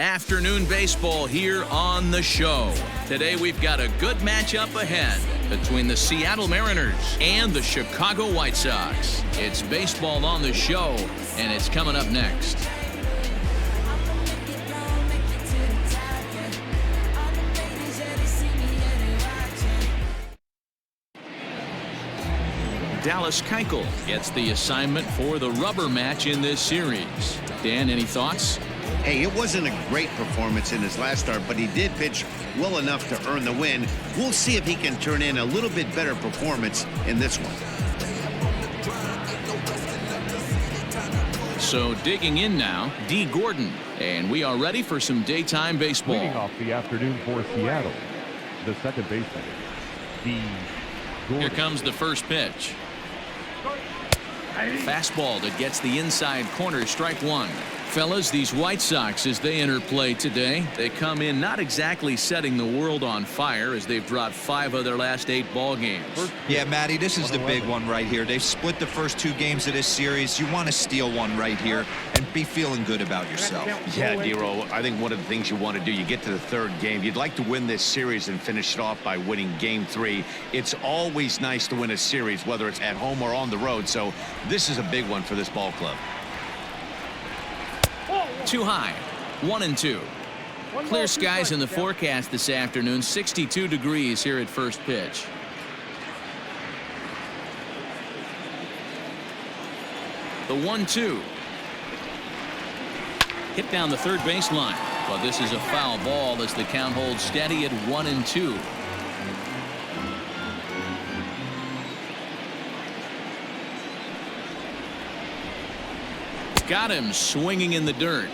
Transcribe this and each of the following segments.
Afternoon baseball here on the show. Today we've got a good matchup ahead between the Seattle Mariners and the Chicago White Sox. It's baseball on the show, and it's coming up next. Dallas Keuchel gets the assignment for the rubber match in this series. Dan, any thoughts? Hey, it wasn't a great performance in his last start, but he did pitch well enough to earn the win. We'll see if he can turn in a little bit better performance in this one. So digging in now, D. Gordon, and we are ready for some daytime baseball. Leading off the afternoon for Seattle, the second baseman, D. Gordon. Here comes the first pitch. Fastball that gets the inside corner, strike one. Fellas, these White Sox, as they enter play today, they come in not exactly setting the world on fire as they've dropped 5 of their last 8 ball games. Yeah, Matty, this is the big one right here. They've split the first 2 games of this series. You want to steal one right here and be feeling good about yourself. Yeah, Dero, I think one of the things you want to do, you get to the 3rd game, you'd like to win this series and finish it off by winning game 3. It's always nice to win a series, whether it's at home or on the road, so this is a big one for this ball club. Too high, 1-2. Clear skies in the forecast this afternoon, 62 degrees here at first pitch. The 1-2. Hit down the third baseline, but this is a foul ball as the count holds steady at 1-2. Got him swinging in the dirt.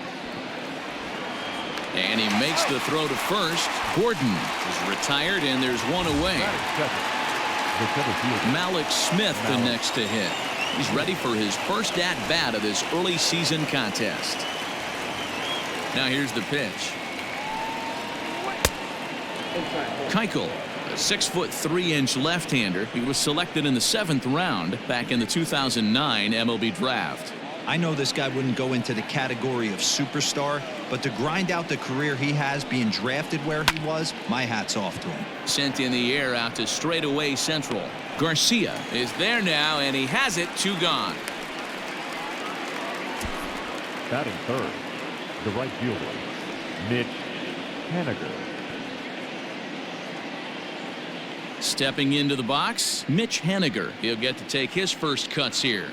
And he makes the throw to first. Gordon is retired, and there's one away. Malik Smith the next to hit. He's ready for his first at-bat of this early season contest. Now here's the pitch. Keuchel, a 6'3" left-hander. He was selected in the 7th round back in the 2009 MLB draft. I know this guy wouldn't go into the category of superstar, but to grind out the career he has being drafted where he was, my hat's off to him. Sent in the air out to straightaway central. Garcia is there now, and he has it, 2 gone. Batting third, the right fielder, Mitch Haniger. Stepping into the box, Mitch Haniger. He'll get to take his first cuts here.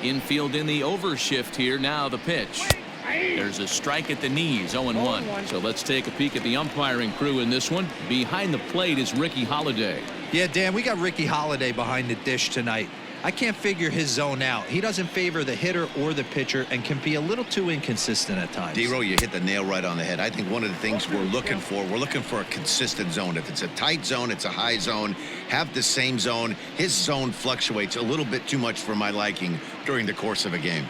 Infield in the overshift here. Now the pitch. There's a strike at the knees, 0-1. So let's take a peek at the umpiring crew in this one. Behind the plate is Ricky Holiday. Yeah, Dan, we got Ricky Holiday behind the dish tonight. I can't figure his zone out. He doesn't favor the hitter or the pitcher and can be a little too inconsistent at times. Dero, you hit the nail right on the head. I think one of the things we're looking for a consistent zone. If it's a tight zone, it's a high zone. Have the same zone. His zone fluctuates a little bit too much for my liking during the course of a game.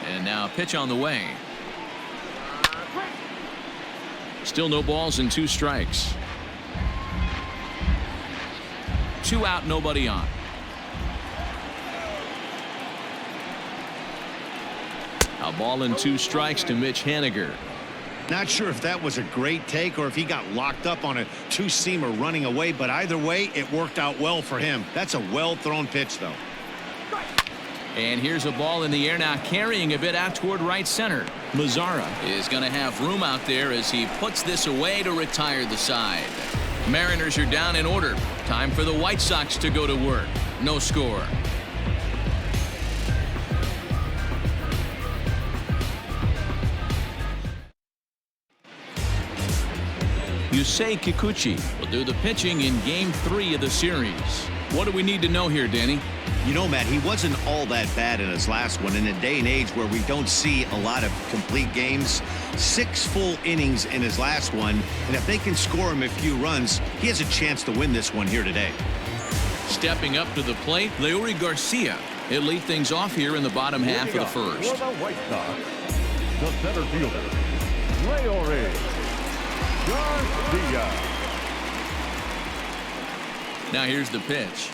And now a pitch on the way. Still no balls and 2 strikes. 2 out, nobody on. A ball and 2 strikes to Mitch Haniger. Not sure if that was a great take or if he got locked up on a 2-seamer running away, but either way, it worked out well for him. That's a well-thrown pitch, though. And here's a ball in the air now, carrying a bit out toward right center. Mazzara is going to have room out there as he puts this away to retire the side. Mariners are down in order. Time for the White Sox to go to work. No score. Yusei Kikuchi will do the pitching in game 3 of the series. What do we need to know here, Danny? You know, Matt, he wasn't all that bad in his last one. In a day and age where we don't see a lot of complete games, 6 full innings in his last one, and if they can score him a few runs, he has a chance to win this one here today. Stepping up to the plate, Leury Garcia. He'll lead things off here in the bottom half of the first. For the White Sox, the center fielder, Leury Garcia. Now here's the pitch.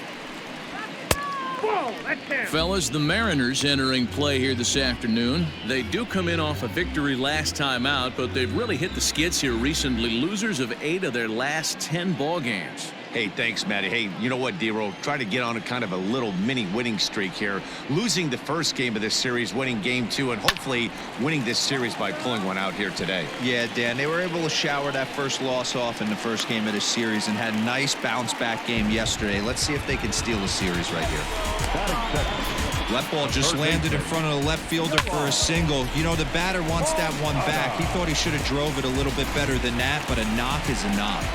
Fellas, the Mariners entering play here this afternoon. They do come in off a victory last time out, but they've really hit the skids here recently. Losers of 8 of their last 10 ball games. Hey, thanks, Matty. Hey, you know what, D-Roll? Try to get on a kind of a little mini winning streak here. Losing the first game of this series, winning game 2, and hopefully winning this series by pulling one out here today. Yeah, Dan, they were able to shower that first loss off in the first game of this series and had a nice bounce-back game yesterday. Let's see if they can steal a series right here. That ball just landed in front of the left fielder for a single. You know, the batter wants that one back. He thought he should have drove it a little bit better than that, but a knock is a knock.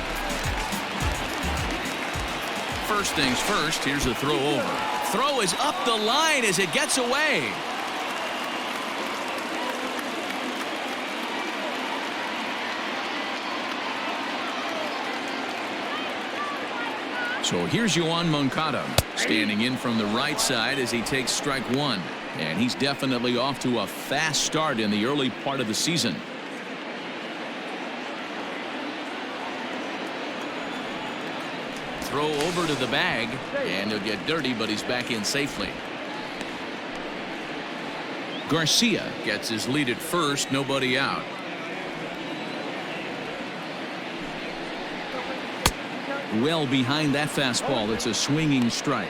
First things first, here's the throw over. Throw is up the line as it gets away. So here's Yoan Moncada standing in from the right side as he takes strike 1. And he's definitely off to a fast start in the early part of the season. Throw over to the bag, and he'll get dirty, but he's back in safely. Garcia gets his lead at first, nobody out. Well behind that fastball. It's a swinging strike.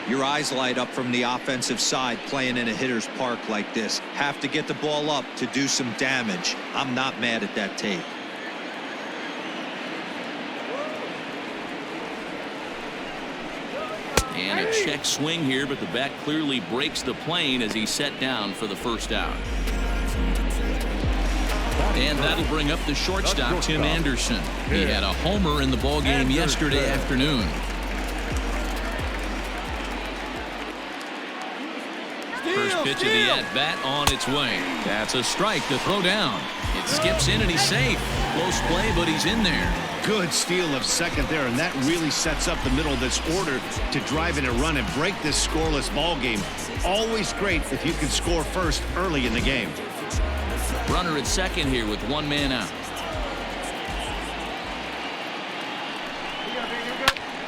Your eyes light up from the offensive side playing in a hitter's park like this. Have to get the ball up to do some damage. I'm not mad at that tape. And a check swing here, but the bat clearly breaks the plane as he's set down for the first out. And that'll bring up the shortstop, Tim Anderson. He had a homer in the ballgame yesterday afternoon. First pitch of the at-bat on its way. That's a strike to throw down. It skips in and he's safe. Close play, but he's in there. Good steal of second there, and that really sets up the middle of this order to drive in a run and break this scoreless ball game. Always great if you can score first early in the game. Runner at second here with one man out.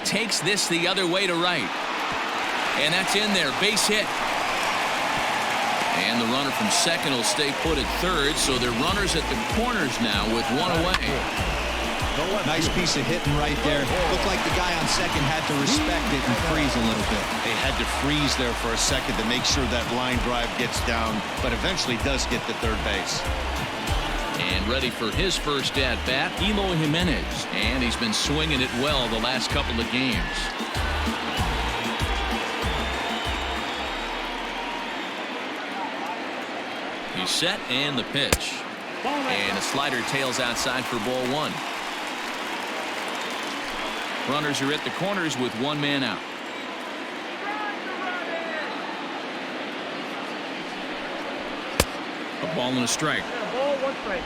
Takes this the other way to right. And that's in there. Base hit. And the runner from second will stay put at third, so they're runners at the corners now with one away. Nice piece of hitting right there. Looked like the guy on second had to respect it and freeze a little bit. They had to freeze there for a second to make sure that line drive gets down, but eventually does get to third base. And ready for his first at-bat, Eloy Jimenez. And he's been swinging it well the last couple of games. He's set, and the pitch. And a slider tails outside for ball 1. Runners are at the corners with one man out. A ball and a strike. Ball, 1 strike.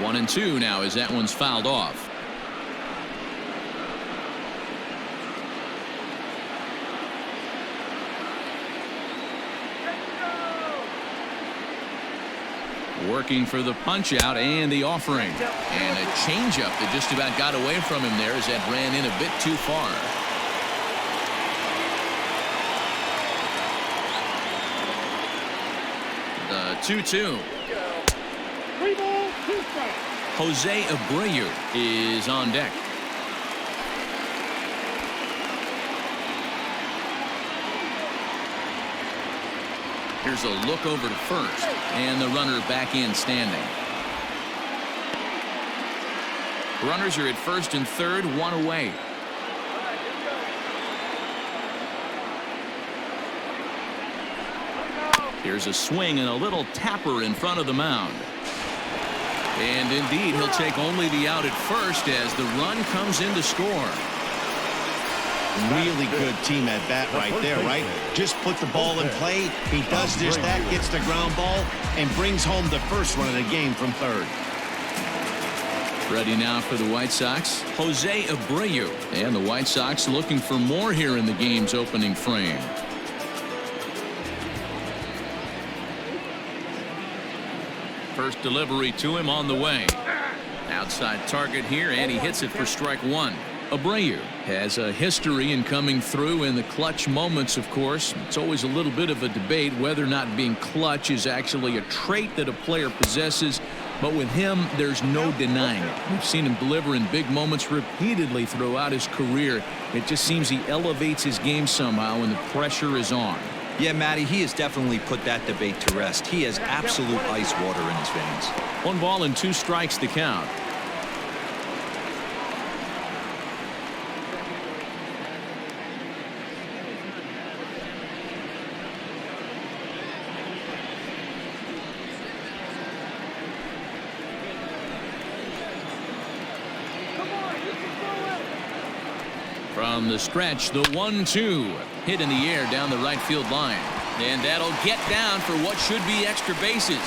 One and two now as that one's fouled off. Working for the punch out and the offering. And a changeup that just about got away from him there as that ran in a bit too far. The 2-2. 3 balls, 2 strikes. Jose Abreu is on deck. Here's a look over to first, and the runner back in standing. Runners are at first and third, one away. Here's a swing and a little tapper in front of the mound. And indeed, he'll take only the out at first as the run comes in to score. Really good team at bat right there, right? Just put the ball in play. He does just that, gets the ground ball, and brings home the first run of the game from third. Ready now for the White Sox, Jose Abreu. And the White Sox looking for more here in the game's opening frame. First delivery to him on the way. Outside target here, and he hits it for strike one. Abreu has a history in coming through in the clutch moments, of course. It's always a little bit of a debate whether or not being clutch is actually a trait that a player possesses. But with him, there's no denying it. We've seen him deliver in big moments repeatedly throughout his career. It just seems he elevates his game somehow when the pressure is on. Yeah, Matty, he has definitely put that debate to rest. He has absolute ice water in his veins. 1 ball and 2 strikes to count. From the stretch, the 1-2 hit in the air down the right field line, and that'll get down for what should be extra bases.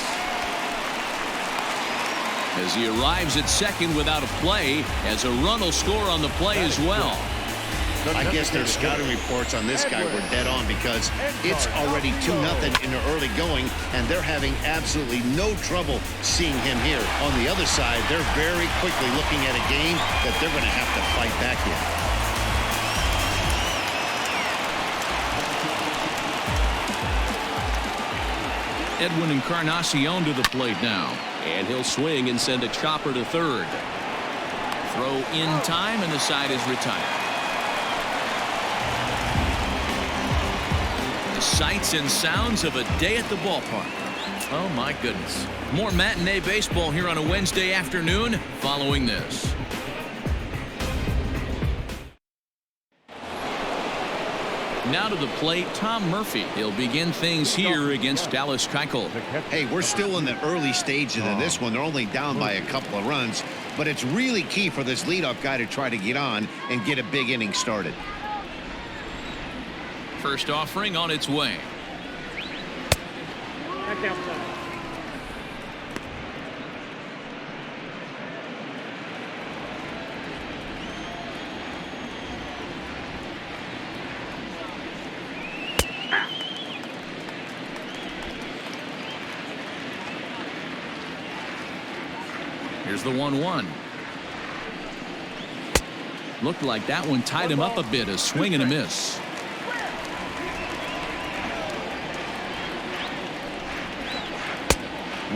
As he arrives at second without a play, as a run will score on the play as well. I guess their scouting reports on this guy were dead on, because it's already 2-0 in the early going, and they're having absolutely no trouble seeing him here. On the other side, they're very quickly looking at a game that they're going to have to fight back in. Edwin Encarnacion to the plate now, and he'll swing and send a chopper to third. Throw in time, and the side is retired. The sights and sounds of a day at the ballpark. Oh my goodness. More matinee baseball here on a Wednesday afternoon following this. Now to the plate, Tom Murphy. He'll begin things here against Dallas Keuchel. Hey, we're still in the early stages of this one. They're only down by a couple of runs, but it's really key for this leadoff guy to try to get on and get a big inning started. First offering on its way. Back outside. Here's the 1-1. Looked like that one tied him up a bit. A swing and a miss.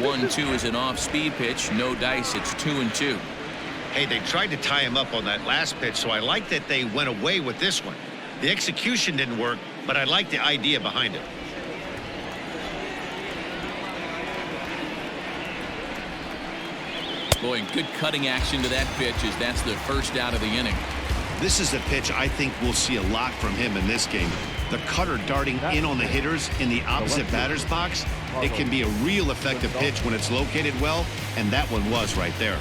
One-two is an off-speed pitch. No dice. It's 2-2. Hey, they tried to tie him up on that last pitch, so I like that they went away with this one. The execution didn't work, but I like the idea behind it. Boy, good cutting action to that pitch, as that's the first out of the inning. This is a pitch I think we'll see a lot from him in this game. The cutter darting in on the hitters in the opposite batter's box. It can be a real effective pitch when it's located well, and that one was right there.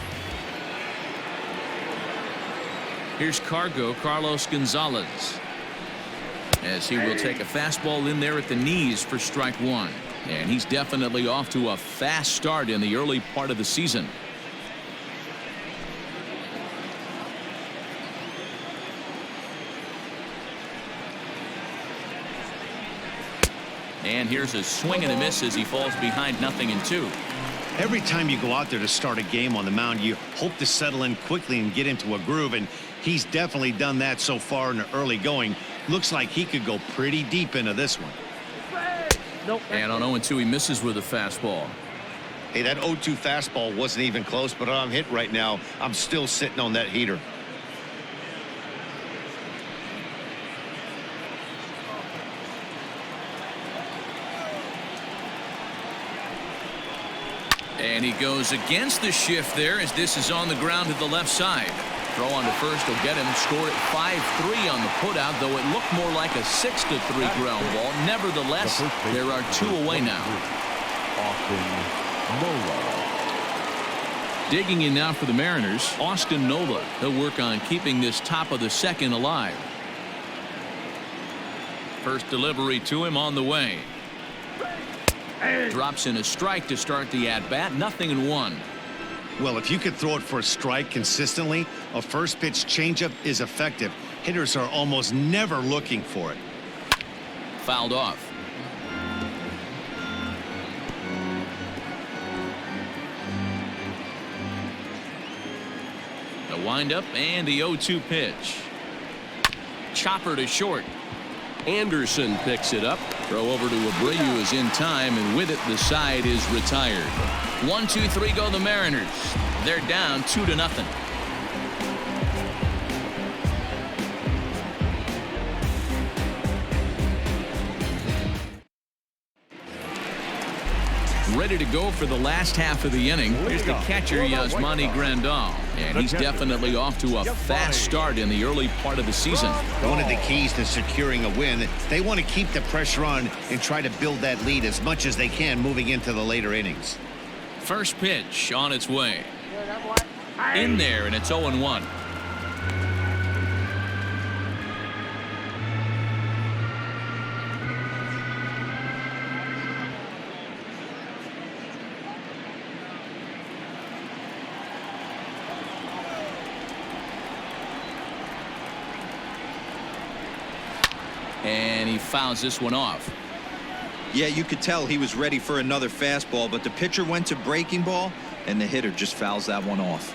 Here's Carlos Gonzalez, as he will take a fastball in there at the knees for strike one. And he's definitely off to a fast start in the early part of the season. And here's a swing and a miss as he falls behind 0-2. Every time you go out there to start a game on the mound, you hope to settle in quickly and get into a groove, and he's definitely done that so far in the early going. Looks like he could go pretty deep into this one. Nope. And on 0-2, he misses with a fastball. Hey, that 0-2 fastball wasn't even close, but I'm hit right now. I'm still sitting on that heater. And he goes against the shift there, as this is on the ground to the left side. Throw on to first will get him. Score at 5-3 on the putout, though it looked more like a 6-3 ground ball. Nevertheless, there are 2 away now. Digging in now for the Mariners, Austin Nola. He'll work on keeping this top of the second alive. First delivery to him on the way. Drops in a strike to start the at-bat. 0-1. Well, if you could throw it for a strike consistently, a first pitch changeup is effective. Hitters are almost never looking for it. Fouled off. windup and the 0-2 pitch. Chopper to short. Anderson picks it up. Throw over to Abreu is in time, and with it, the side is retired. 1-2-3 go the Mariners. They're down 2-0. Ready to go for the last half of the inning. Here's the catcher, Yasmani Grandal. And he's definitely off to a fast start in the early part of the season. One of the keys to securing a win, they want to keep the pressure on and try to build that lead as much as they can moving into the later innings. First pitch on its way. In there, and it's 0-1. And he fouls this one off. Yeah, you could tell he was ready for another fastball, but the pitcher went to breaking ball, and the hitter just fouls that one off.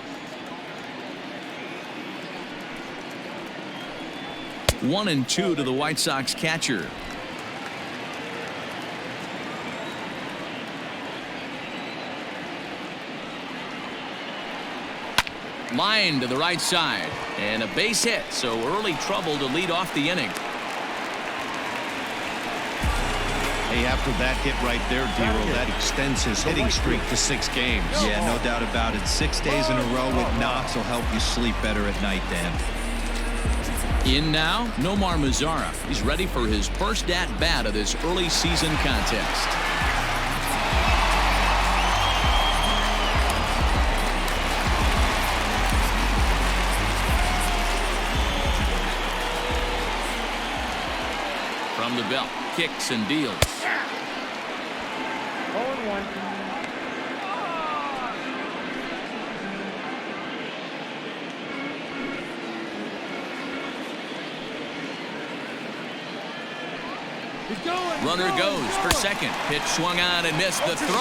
1-2 to the White Sox catcher. Line to the right side, and a base hit, so early trouble to lead off the inning. Hey, after that hit right there, Dero, that extends his hitting streak to 6 games. Yeah, no doubt about it. 6 days in a row with knocks will help you sleep better at night, Dan. In now, Nomar Mazara. He's ready for his first at-bat of this early season contest. From the belt, kicks and deals. 0-1. Runner goes for second. Pitch swung on and missed the throw.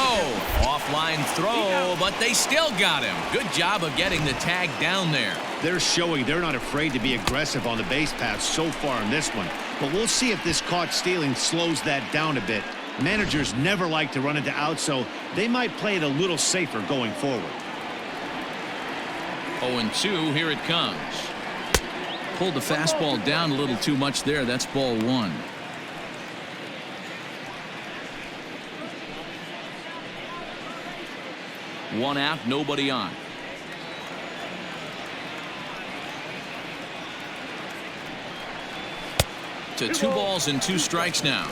Offline throw, but they still got him. Good job of getting the tag down there. They're showing they're not afraid to be aggressive on the base paths so far in this one. But we'll see if this caught stealing slows that down a bit. Managers never like to run into outs, so they might play it a little safer going forward. 0-2, here it comes. Pulled the fastball down a little too much there. That's ball 1. One out, nobody on. To 2 balls and 2 strikes now.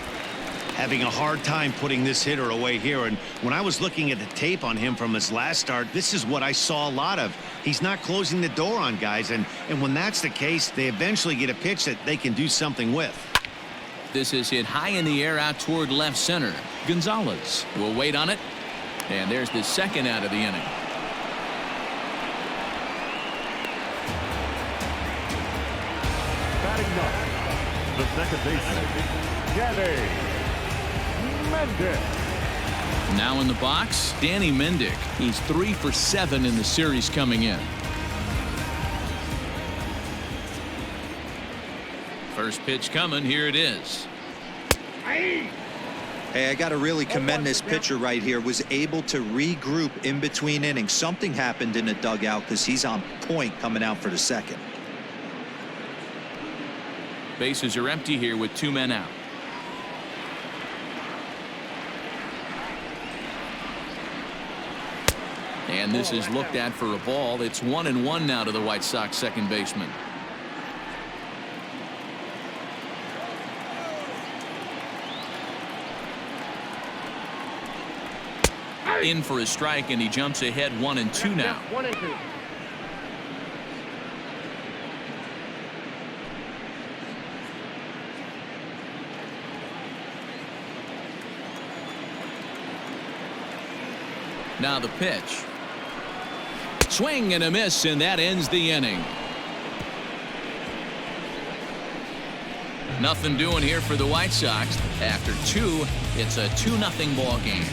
Having a hard time putting this hitter away here, and when I was looking at the tape on him from his last start, this is what I saw a lot of. He's not closing the door on guys, and when that's the case, they eventually get a pitch that they can do something with. This is hit high in the air out toward left center. Gonzalez will wait on it, and there's the second out of the inning. Batting up, the second baseman, Danny Mendick. Now in the box, Danny Mendick. He's 3 for 7 in the series coming in. First pitch coming. Here it is. Hey, I got to really commend this pitcher right here. Was able to regroup in between innings. Something happened in the dugout because he's on point coming out for the second. Bases are empty here with 2 men out. And this is looked at for a ball. It's 1-1 now to the White Sox second baseman. In for a strike, and he jumps ahead 1-2 now. 1-2. Now the pitch. Swing and a miss, and that ends the inning. Nothing doing here for the White Sox. After 2, it's a 2-0 ball game.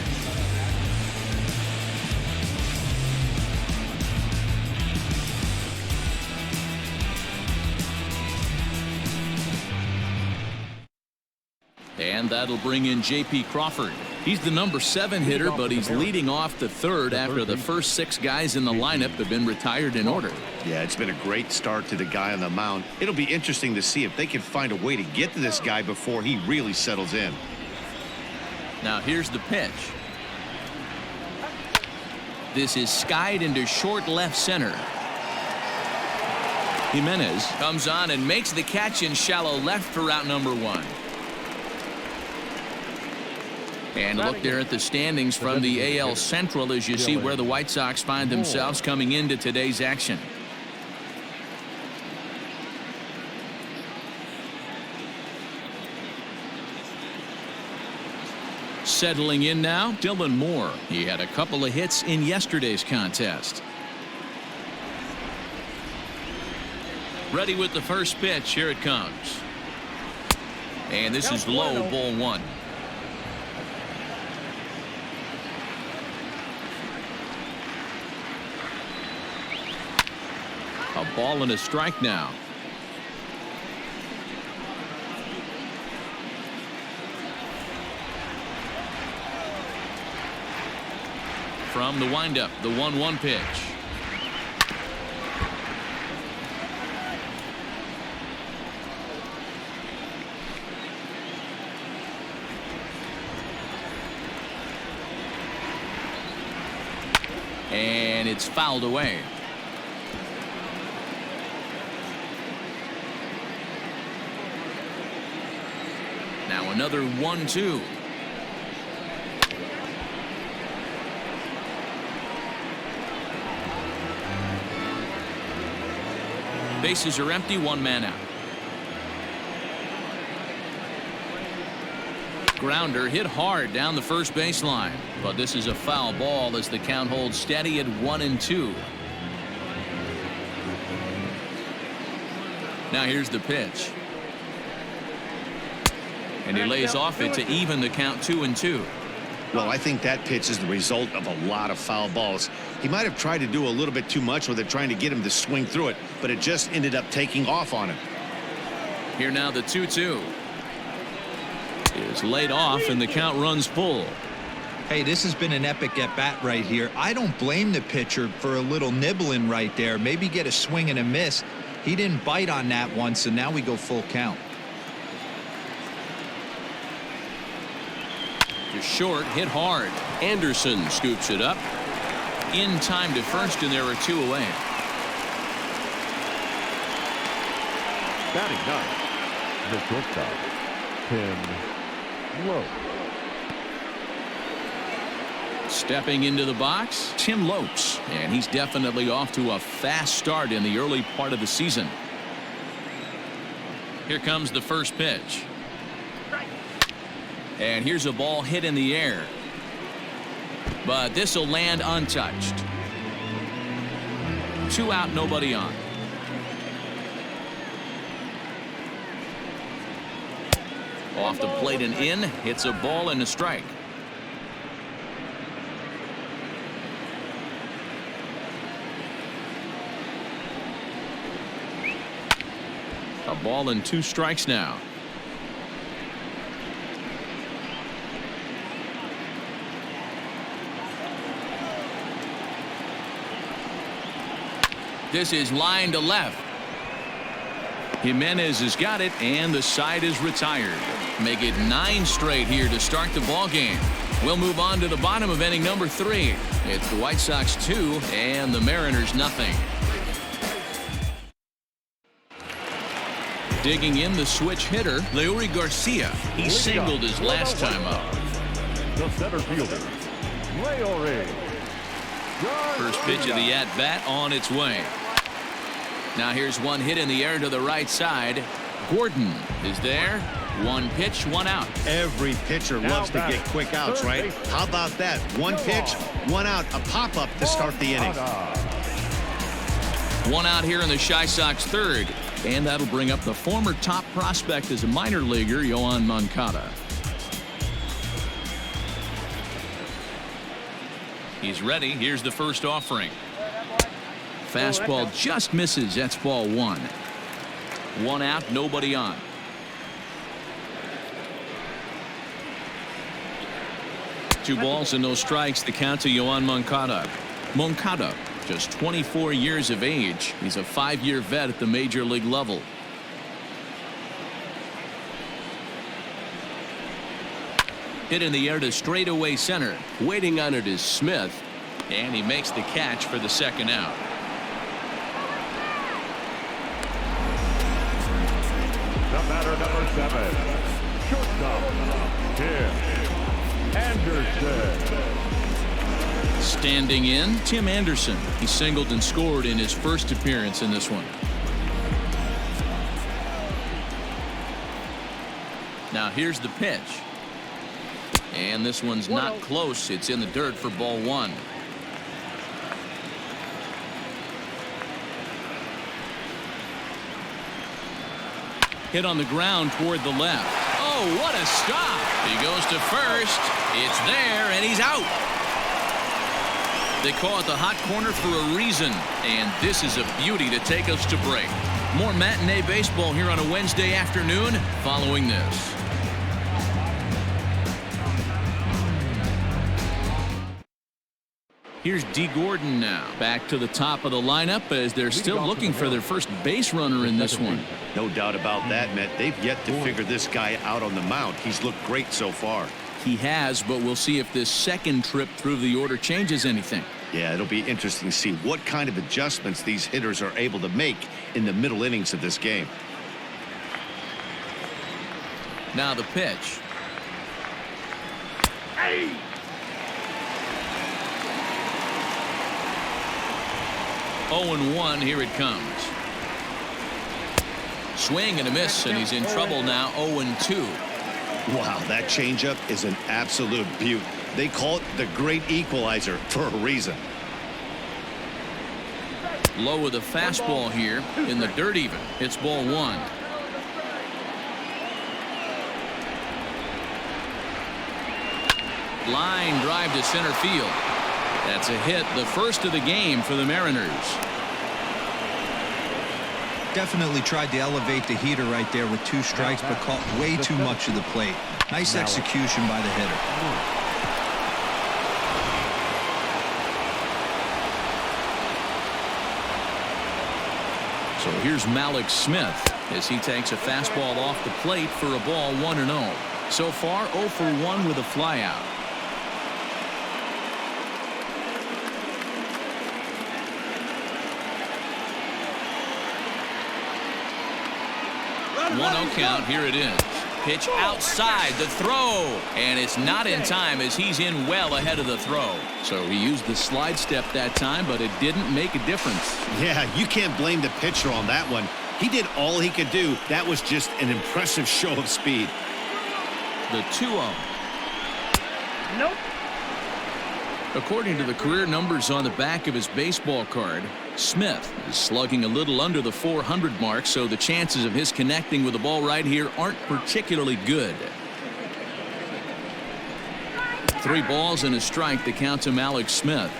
And that'll bring in J.P. Crawford. He's the number 7 hitter, but he's leading off the third after the first 6 guys in the lineup have been retired in order. Yeah, it's been a great start to the guy on the mound. It'll be interesting to see if they can find a way to get to this guy before he really settles in. Now here's the pitch. This is skied into short left center. Jimenez comes on and makes the catch in shallow left for route number 1. And look there at the standings from the AL Central as you see where the White Sox find themselves coming into today's action. Settling in now, Dylan Moore. He had a couple of hits in yesterday's contest. Ready with the first pitch. Here it comes. And this is low, ball 1. A ball and a strike now. From the windup, the 1-1 pitch. And it's fouled away. Now another 1-2. Bases are empty, 1 man out. Grounder hit hard down the first baseline, but this is a foul ball as the count holds steady at 1-2. Now here's the pitch. And he lays off it to even the count 2-2. Well, I think that pitch is the result of a lot of foul balls. He might have tried to do a little bit too much with it, trying to get him to swing through it, but it just ended up taking off on him. Here now the 2-2 is laid off and the count runs full. Hey, this has been an epic at bat right here. I don't blame the pitcher for a little nibbling right there. Maybe get a swing and a miss. He didn't bite on that one, so now we go full count. To short, hit hard. Anderson scoops it up. In time to first, and there are 2 away. Batting 9, the shortstop, Tim Lowe. Stepping into the box, Tim Lopes, and he's definitely off to a fast start in the early part of the season. Here comes the first pitch. And here's a ball hit in the air. But this will land untouched. 2 out, nobody on. Off the plate and in. Hits a ball and a strike. A ball and 2 strikes now. This is line to left. Jimenez has got it, and the side is retired. Make it 9 straight here to start the ball game. We'll move on to the bottom of inning number 3. It's the White Sox 2 and the Mariners nothing. Digging in the switch hitter, Leury Garcia. He singled his last time up. The center fielder, Leury. First pitch of the at-bat on its way. Now here's one hit in the air to the right side. Gordon is there. 1 pitch, 1 out. Every pitcher loves to get quick outs, right? How about that? 1 pitch, 1 out, a pop-up to start the inning. 1 out here in the Chi Sox third. And that'll bring up the former top prospect as a minor leaguer, Yohan Moncada. He's ready. Here's the first offering. Fastball just misses. That's ball 1. 1 out, nobody on. 2 balls and no strikes. The count to Yoan Moncada. Moncada, just 24 years of age. He's a 5-year vet at the major league level. Hit in the air to straightaway center. Waiting on it is Smith. And he makes the catch for the second out. The batter, number 7, shortstop, Tim Anderson. Standing in, Tim Anderson. He singled and scored in his first appearance in this one. Now here's the pitch. And this one's not close. It's in the dirt for ball 1. Hit on the ground toward the left. Oh, what a stop. He goes to first. It's there, and he's out. They call it the hot corner for a reason, and this is a beauty to take us to break. More matinee baseball here on a Wednesday afternoon following this. Here's D. Gordon now. Back to the top of the lineup as they're still looking for their first base runner in this one. No doubt about that, Matt. They've yet to figure this guy out on the mound. He's looked great so far. He has, but we'll see if this second trip through the order changes anything. Yeah, it'll be interesting to see what kind of adjustments these hitters are able to make in the middle innings of this game. Now the pitch. Hey! 0-1, here it comes. Swing and a miss, and he's in trouble now. 0-2. Wow, that changeup is an absolute beaut. They call it the great equalizer for a reason. Low with a fastball here in the dirt even. It's ball 1. Line drive to center field. That's a hit, the first of the game for the Mariners. Definitely tried to elevate the heater right there with 2 strikes, but caught way too much of the plate. Nice execution by the hitter. So here's Malik Smith as he takes a fastball off the plate for a ball 1-0. So far 0 for 1 with a flyout. One-0 count. Here it is. Pitch outside the throw, and it's not in time as he's in well ahead of the throw. So he used the slide step that time, but it didn't make a difference. Yeah, you can't blame the pitcher on that one. He did all he could do. That was just an impressive show of speed. The 2-0. Nope. According to the career numbers on the back of his baseball card, Smith is slugging a little under the 400 mark, so the chances of his connecting with the ball right here aren't particularly good. 3 balls and a strike to count to Malik Smith.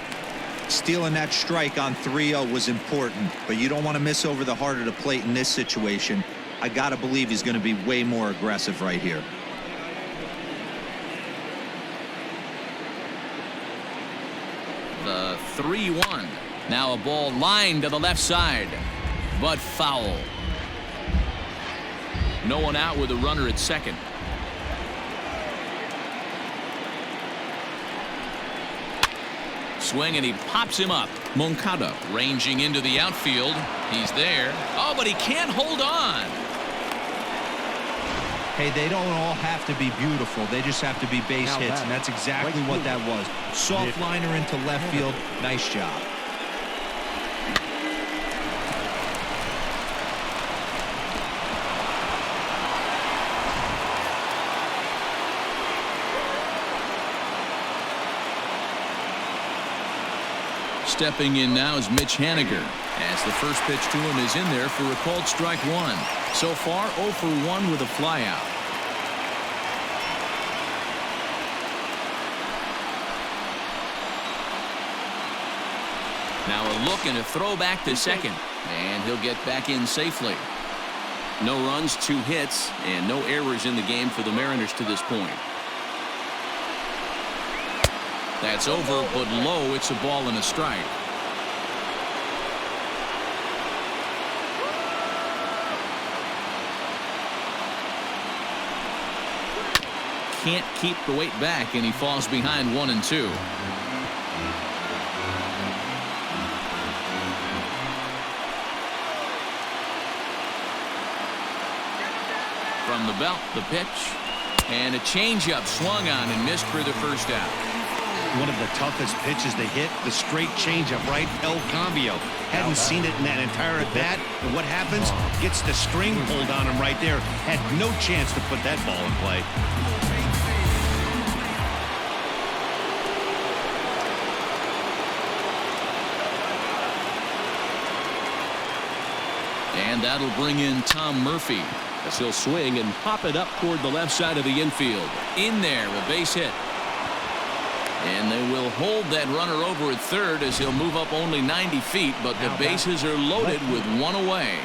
Stealing that strike on 3-0 was important, but you don't want to miss over the heart of the plate in this situation. I got to believe he's going to be way more aggressive right here. The 3-1. Now a ball lined to the left side, but foul. No one out with a runner at second. Swing, and he pops him up. Moncada ranging into the outfield. He's there. Oh, but he can't hold on. Hey, they don't all have to be beautiful. They just have to be base hits, and that's exactly what that was. Soft liner into left field. Nice job. Stepping in now is Mitch Haniger, as the first pitch to him is in there for a called strike 1. So far 0 for 1 with a flyout. Now a look and a throw back to second, and he'll get back in safely. No runs, 2 hits, and no errors in the game for the Mariners to this point. That's over, but low. It's a ball and a strike. Can't keep the weight back, and he falls behind 1-2. From the belt, the pitch, and a changeup swung on and missed for the first out. One of the toughest pitches to hit, the straight changeup, right? El Cambio. Hadn't seen it in that entire at bat. And what happens? Gets the string pulled on him right there. Had no chance to put that ball in play. And that'll bring in Tom Murphy, as he'll swing and pop it up toward the left side of the infield. in there, a base hit. And they will hold that runner over at third as he'll move up only 90 feet, but the bases are loaded with one away.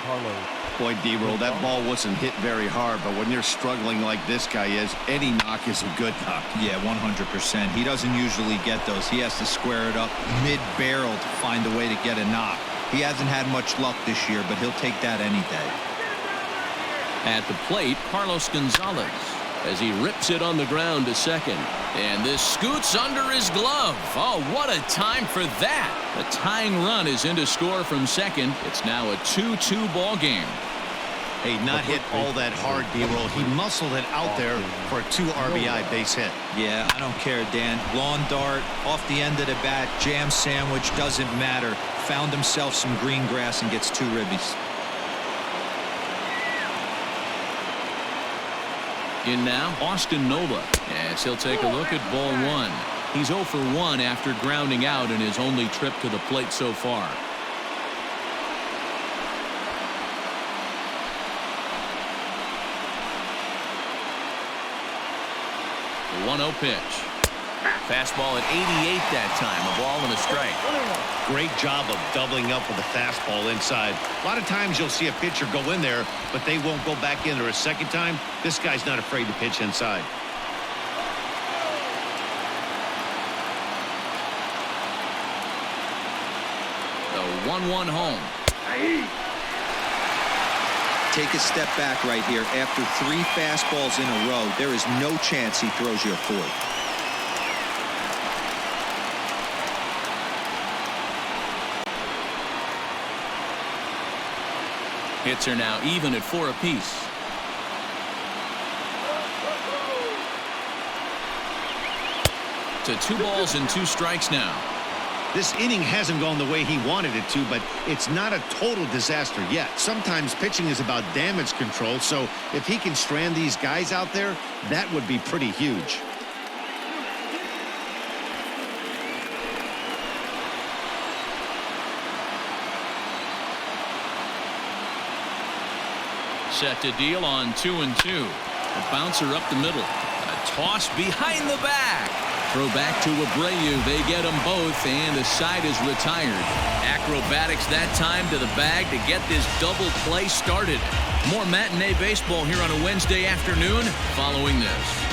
Boy, D-Roll, that ball wasn't hit very hard, but when you're struggling like this guy is, any knock is a good knock. Yeah, 100%. He doesn't usually get those. He has to square it up mid-barrel to find a way to get a knock. He hasn't had much luck this year, but he'll take that any day. At the plate, Carlos Gonzalez, as he rips it on the ground to second. And this scoots under his glove. Oh, what a time for that. The tying run is in to score from second. It's now a 2-2 ball game. Hey, not hit all that hard, D-Roll. He muscled it out there for a 2 RBI base hit. Yeah, I don't care, Dan. Lawn dart, off the end of the bat, jam sandwich, doesn't matter. Found himself some green grass and gets 2 ribbies. In now, Austin Nola, as he'll take a look at ball 1. He's 0 for 1 after grounding out in his only trip to the plate so far. The 1-0 pitch. Fastball at 88 that time, a ball and a strike. Great job of doubling up with the fastball inside. A lot of times you'll see a pitcher go in there, but they won't go back in there a second time. This guy's not afraid to pitch inside. The 1-1 home. Take a step back right here. After 3 fastballs in a row, there is no chance he throws you a 4th. Hits are now even at 4 apiece. To 2 balls and 2 strikes now. This inning hasn't gone the way he wanted it to, but it's not a total disaster yet. Sometimes pitching is about damage control, so if he can strand these guys out there, that would be pretty huge. Set to deal on 2-2. A bouncer up the middle. A toss behind the back. Throw back to Abreu. They get them both, and the side is retired. Acrobatics that time to the bag to get this double play started. More matinee baseball here on a Wednesday afternoon following this.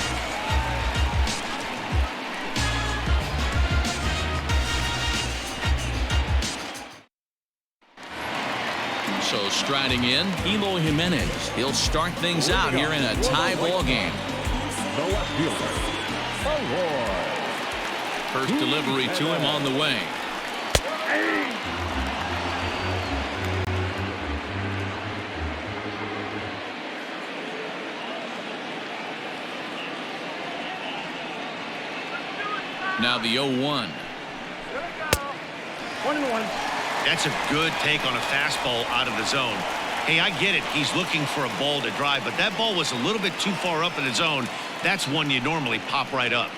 So striding in, Eloy Jimenez. He'll start things out here in a tie ball game. The left fielder, Eloy. First delivery to him on the way. Now the 0-1. 1-1. That's a good take on a fastball out of the zone. Hey, I get it. He's looking for a ball to drive, but that ball was a little bit too far up in the zone. That's one you normally pop right up.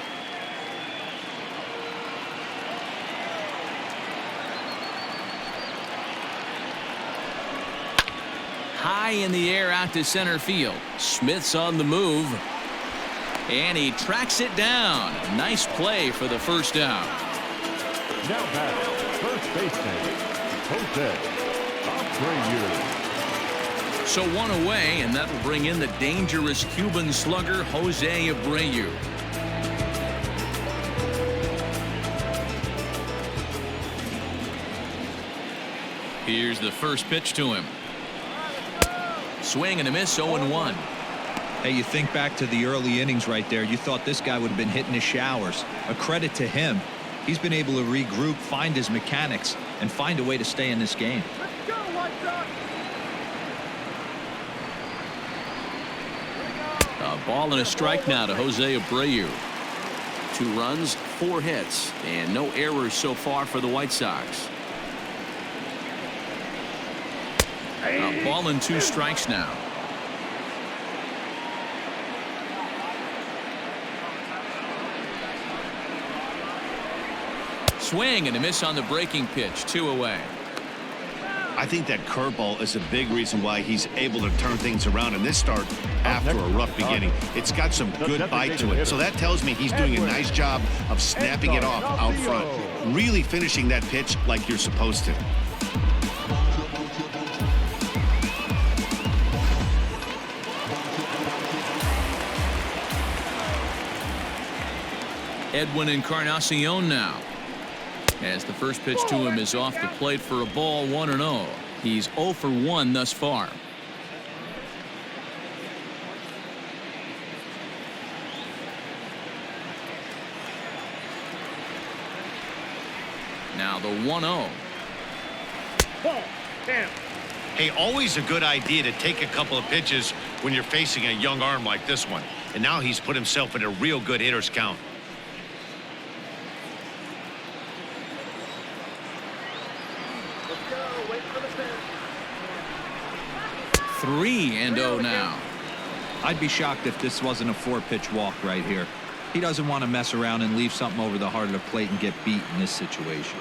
High in the air out to center field. Smith's on the move. And he tracks it down. Nice play for the first out. Now batting, first baseman, Jose Abreu. So 1 away, and that will bring in the dangerous Cuban slugger, Jose Abreu. Here's the first pitch to him. Swing and a miss, 0-1. Hey, you think back to the early innings right there. You thought this guy would have been hitting his showers. A credit to him. He's been able to regroup, find his mechanics, and find a way to stay in this game. A ball and a strike now to Jose Abreu. 2 runs, 4 hits, and no errors so far for the White Sox. A ball and 2 strikes now. Swing and a miss on the breaking pitch. 2 away. I think that curveball is a big reason why he's able to turn things around in this start after a rough beginning. It's got some good bite to it. So that tells me he's doing a nice job of snapping it off out front. Really finishing that pitch like you're supposed to. Edwin Encarnacion now. As the first pitch to him is off the plate for a ball, 1-0. He's 0 for 1 thus far. Now the 1-0. Hey, always a good idea to take a couple of pitches when you're facing a young arm like this one. And now he's put himself in a real good hitter's count. 3-0 now. I'd be shocked if this wasn't a 4-pitch walk right here. He doesn't want to mess around and leave something over the heart of the plate and get beat in this situation.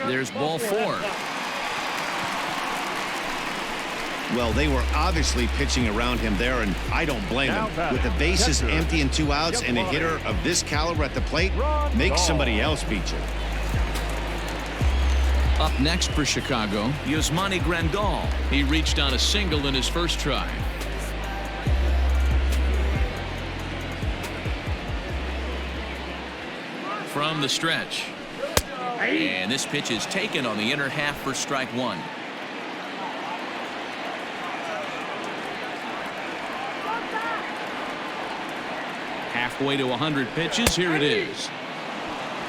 There's ball 4. Well, they were obviously pitching around him there, and I don't blame them. With the bases empty and 2 outs and a hitter of this caliber at the plate, make somebody else beat you. Up next for Chicago, Yasmani Grandal. He reached on a single in his first try. From the stretch. And this pitch is taken on the inner half for strike 1. Halfway to 100 pitches. Here it is.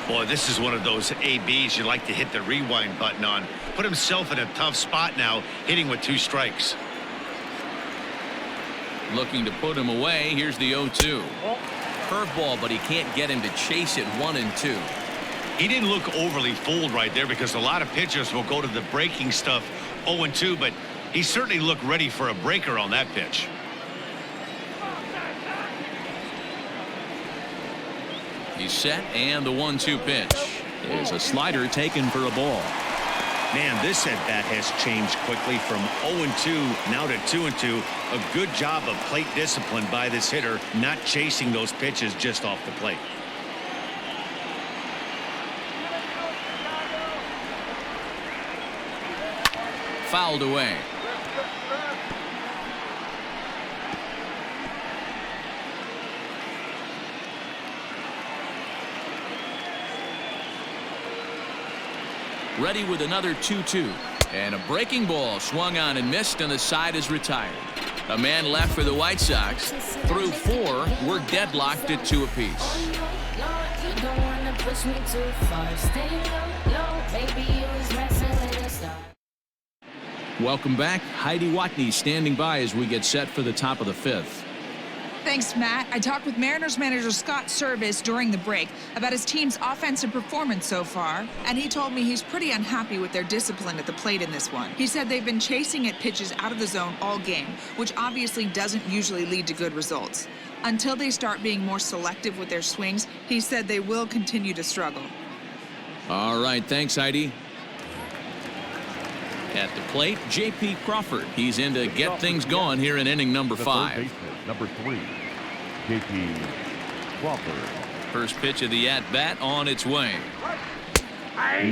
Boy, this is one of those ABs you like to hit the rewind button on. Put himself in a tough spot now, hitting with 2 strikes. Looking to put him away. Here's the 0-2. Curveball, but he can't get him to chase it 1-2. He didn't look overly fooled right there because a lot of pitchers will go to the breaking stuff 0-2, but he certainly looked ready for a breaker on that pitch. He's set, and the 1-2 pitch is a slider taken for a ball. Man, this at-bat has changed quickly from 0-2 now to 2-2. A good job of plate discipline by this hitter, not chasing those pitches just off the plate. Fouled away. Ready with another 2-2. And a breaking ball swung on and missed, and the side is retired. A man left for the White Sox. Through 4, we're deadlocked at 2 apiece. Welcome back. Heidi Watney standing by as we get set for the top of the 5th. Thanks, Matt. I talked with Mariners manager Scott Service during the break about his team's offensive performance so far, and he told me he's pretty unhappy with their discipline at the plate in this one. He said they've been chasing at pitches out of the zone all game, which obviously doesn't usually lead to good results. Until they start being more selective with their swings, he said they will continue to struggle. All right, thanks, Heidi. At the plate, J.P. Crawford. He's in to get things going here in inning number 5. Number 3, J.P. Crawford. First pitch of the at-bat on its way.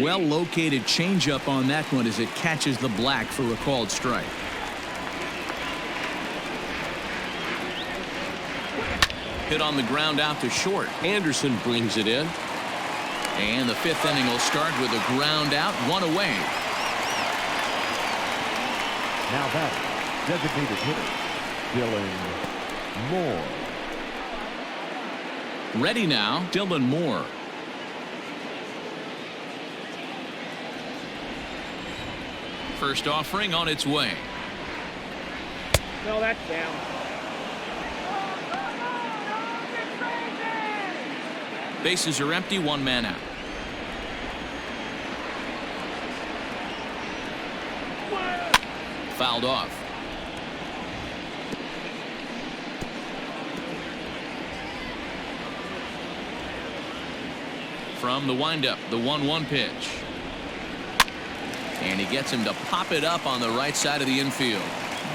Well-located changeup on that one as it catches the black for a called strike. Hit on the ground out to short. Anderson brings it in. And the fifth inning will start with a ground out, one away. Now that designated hitter, Dylan Moore. Ready now, Dylan Moore. First offering on its way. No, that's down. Bases are empty, one man out. Fouled off. From the windup, the 1-1 pitch. And he gets him to pop it up on the right side of the infield.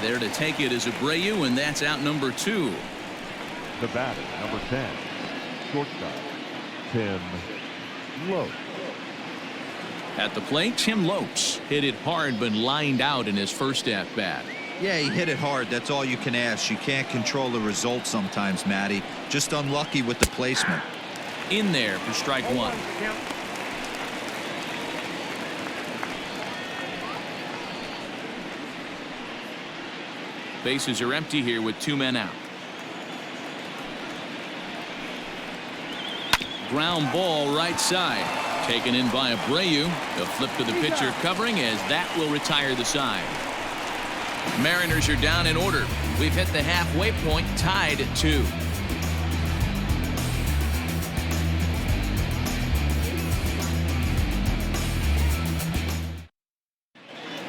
There to take it is Abreu, and that's out number 2. The batter, number 10, shortstop, Tim Lopes. At the plate, Tim Lopes hit it hard but lined out in his first at-bat. Yeah, he hit it hard. That's all you can ask. You can't control the result sometimes, Matty. Just unlucky with the placement. In there for strike 1. Bases are empty here with 2 men out. Ground ball right side. Taken in by Abreu. A flip to the pitcher covering as that will retire the side. Mariners are down in order. We've hit the halfway point, tied at 2.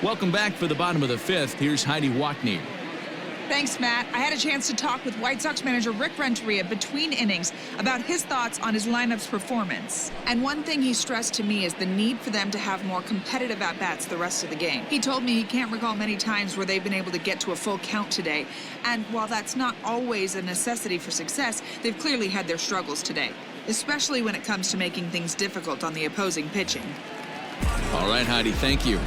Welcome back for the bottom of the 5th. Here's Heidi Watney. Thanks, Matt. I had a chance to talk with White Sox manager Rick Renteria between innings about his thoughts on his lineup's performance. And one thing he stressed to me is the need for them to have more competitive at-bats the rest of the game. He told me he can't recall many times where they've been able to get to a full count today. And while that's not always a necessity for success, they've clearly had their struggles today, especially when it comes to making things difficult on the opposing pitching. All right, Heidi, thank you.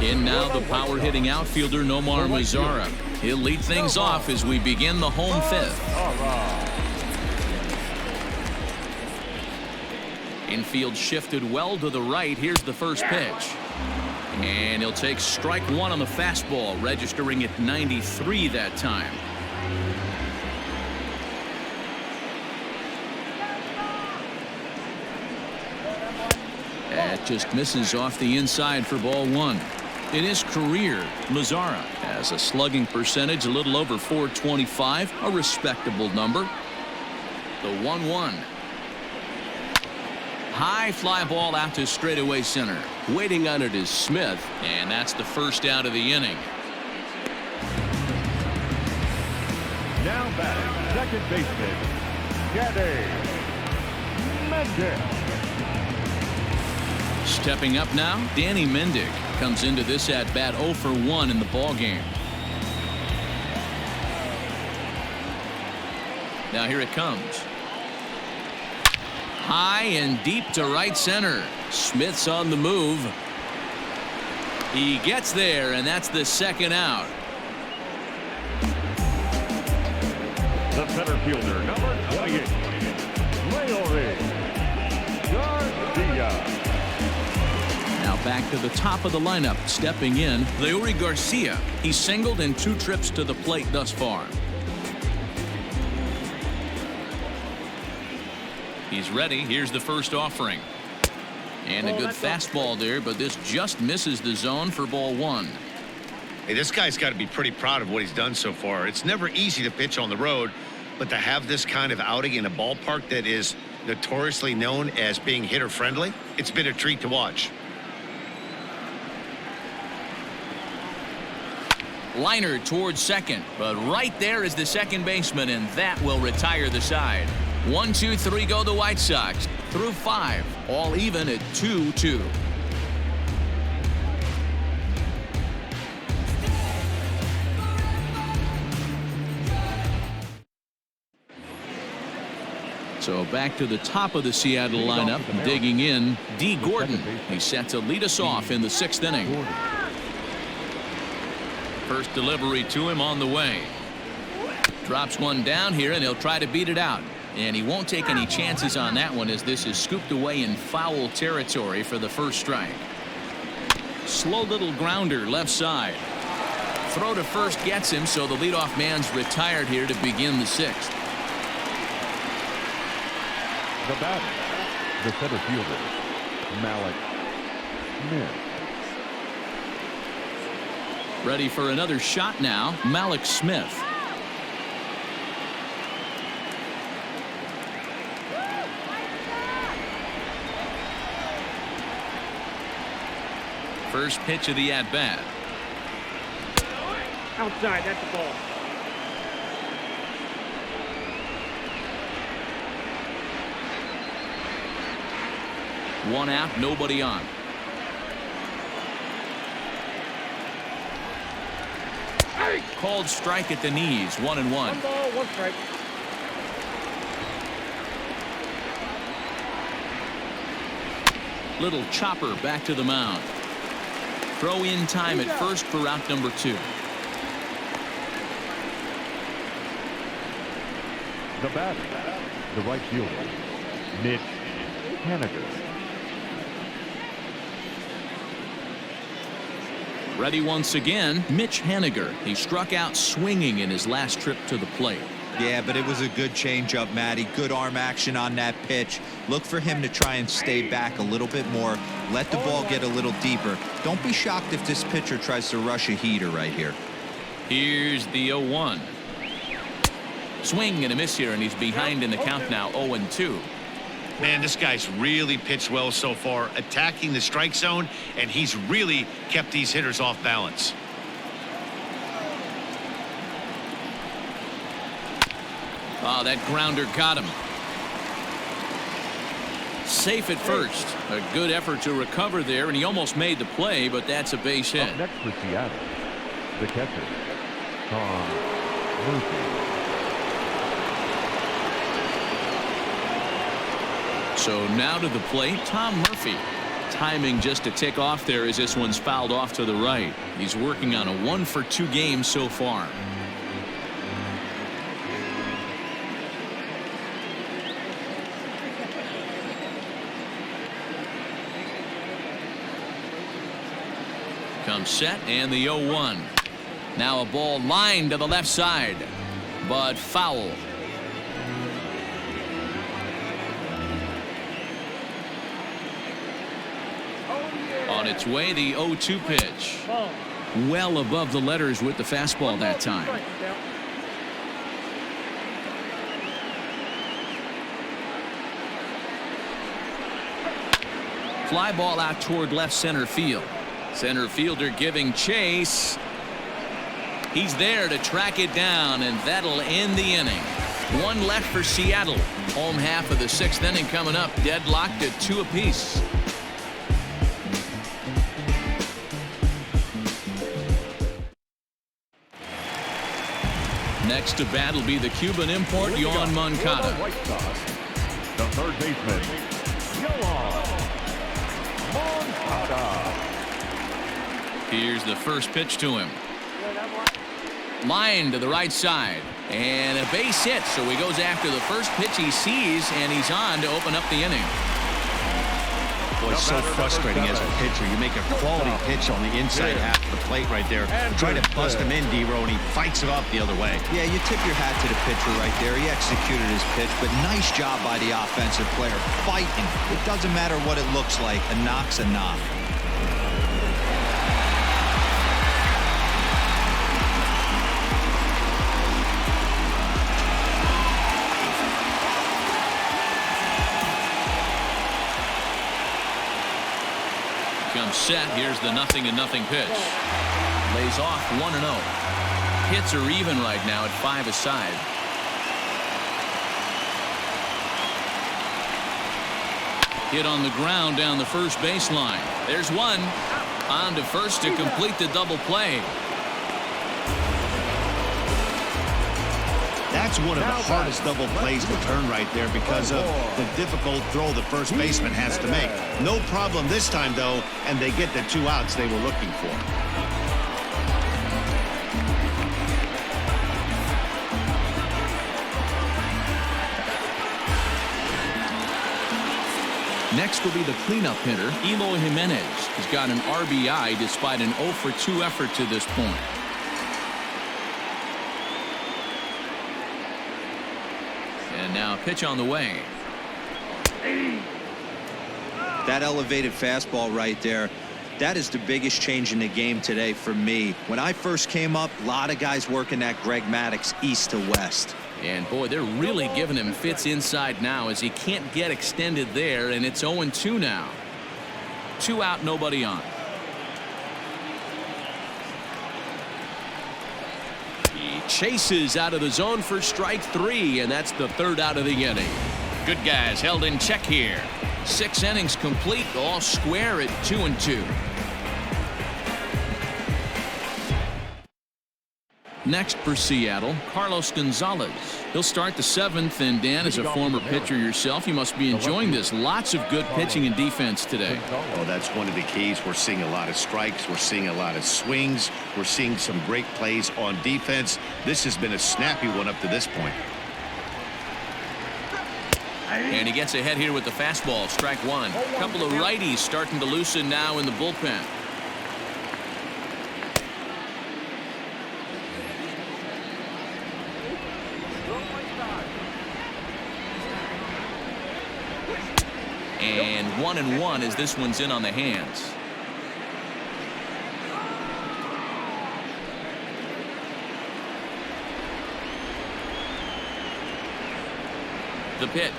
In now the power-hitting outfielder Nomar Mazara. He'll lead things off as we begin the home 5th. Infield shifted well to the right. Here's the first pitch. And he'll take strike 1 on the fastball, registering at 93 that time. That just misses off the inside for ball 1. In his career, Mazara has a slugging percentage a little over .425, a respectable number. The 1-1. High fly ball out to straightaway center. Waiting on it is Smith, and that's the first out of the inning. Now batting, second baseman, Gary Mendick. Stepping up now, Danny Mendick comes into this at-bat 0 for 1 in the ballgame. Now here it comes. High and deep to right center. Smith's on the move. He gets there, and that's the second out. The center fielder, number 28, Leody Garcia. Now back to the top of the lineup, stepping in, Leody Garcia. He's singled in 2 trips to the plate thus far. He's ready. Here's the first offering. And a good fastball there, but this just misses the zone for ball 1. Hey, this guy's got to be pretty proud of what he's done so far. It's never easy to pitch on the road, but to have this kind of outing in a ballpark that is notoriously known as being hitter-friendly, it's been a treat to watch. Liner towards second, but right there is the second baseman, and that will retire the side. 1, 2, 3 go the White Sox through 5, all even at 2-2. So back to the top of the Seattle lineup, digging in, D. Gordon. He's set to lead us off in the 6th inning. First delivery to him on the way. Drops one down here, and he'll try to beat it out. And he won't take any chances on that one as this is scooped away in foul territory for the first strike. Slow little grounder left side. Throw to first gets him, so the leadoff man's retired here to begin the sixth. The batter, the center fielder, Malik Smith. Ready for another shot now, Malik Smith. First pitch of the at-bat. Outside, that's the ball. One out, nobody on. Called strike at the knees, 1-1. One ball, one strike. Little chopper back to the mound. Throw in time at first for out number 2. The batter, the right fielder, Mitch Haniger. Ready once again, Mitch Haniger. He struck out swinging in his last trip to the plate. Yeah, but it was a good changeup, Matty. Good arm action on that pitch. Look for him to try and stay back a little bit more. Let the ball get a little deeper. Don't be shocked if this pitcher tries to rush a heater right here. Here's the 0-1. Swing and a miss here, and he's behind in the count now, 0-2. Man, this guy's really pitched well so far, attacking the strike zone, and he's really kept these hitters off balance. Oh, that grounder got him. Safe at first. A good effort to recover there, and he almost made the play, but that's a base hit. Up next for Seattle, the catcher, Tom Murphy. So now to the plate, Tom Murphy. Timing just a tick off there as this one's fouled off to the right. He's working on a 1-for-2 game so far. Comes set and the 0-1. Now a ball lined to the left side, but foul. On its way, the 0-2 pitch. Well above the letters with the fastball that time. Fly ball out toward left center field. Center fielder giving chase. He's there to track it down, and that'll end the inning. One left for Seattle. Home half of the 6th inning coming up, deadlocked at 2 apiece. Next to bat will be the Cuban import, Yoan Moncada. The third baseman, Yoan Moncada. Here's the first pitch to him. Line to the right side. And a base hit, so he goes after the first pitch he sees, and he's on to open up the inning. Boy, it's so frustrating as a pitcher. You make a quality pitch on the inside half of the plate right there. Try to bust him in, D-Row, and he fights it off the other way. Yeah, you tip your hat to the pitcher right there. He executed his pitch, but nice job by the offensive player. Fighting. It doesn't matter what it looks like. A knock's a knock. Comes set. Here's the 0-0 pitch. Lays off 1-0. Hits are even right now at 5 aside. Hit on the ground down the first baseline. There's one. On to first to complete the double play. That's one of the hardest double plays to turn right there because of the difficult throw the first baseman has to make. No problem this time, though, and they get the 2 outs they were looking for. Next will be the cleanup hitter, Eloy Jimenez. He's got an RBI despite an 0 for 2 effort to this point. And now a pitch on the way. That elevated fastball right there, that is the biggest change in the game today for me. When I first came up, a lot of guys working that Greg Maddux east to west. And boy, they're really giving him fits inside now as he can't get extended there, and it's 0-2 now. 2 out, nobody on. He chases out of the zone for strike 3, and that's the 3rd out of the inning. Good guys held in check here. 6 innings complete, all square at 2-2. Next for Seattle, Carlos Gonzalez. He'll start the 7th, and Dan, as a former pitcher yourself, you must be enjoying this. Lots of good pitching and defense today. Oh, that's one of the keys. We're seeing a lot of strikes. We're seeing a lot of swings. We're seeing some great plays on defense. This has been a snappy one up to this point. And he gets ahead here with the fastball, strike 1. A couple of righties starting to loosen now in the bullpen. And 1-1 as this one's in on the hands. The pitch.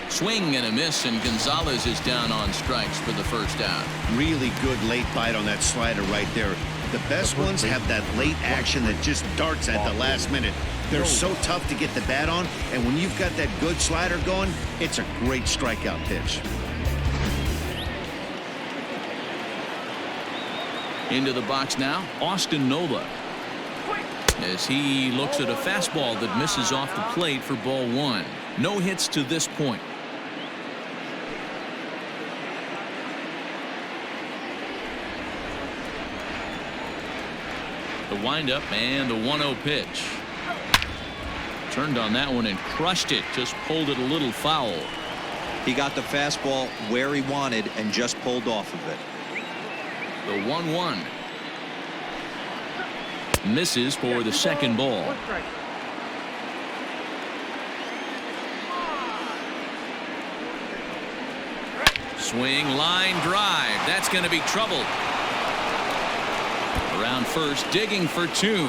Swing and a miss, and Gonzalez is down on strikes for the 1st out. Really good late bite on that slider right there. The best ones have that late action that just darts at the last minute. They're so tough to get the bat on, and when you've got that good slider going, it's a great strikeout pitch. Into the box now, Austin Nola, as he looks at a fastball that misses off the plate for ball 1. No hits to this point. The windup and the 1-0 pitch. Turned on that one and crushed it. Just pulled it a little foul. He got the fastball where he wanted and just pulled off of it. The 1-1. Misses for the 2nd ball. 1 strike. Swing, line drive. That's going to be trouble. Around first, digging for 2.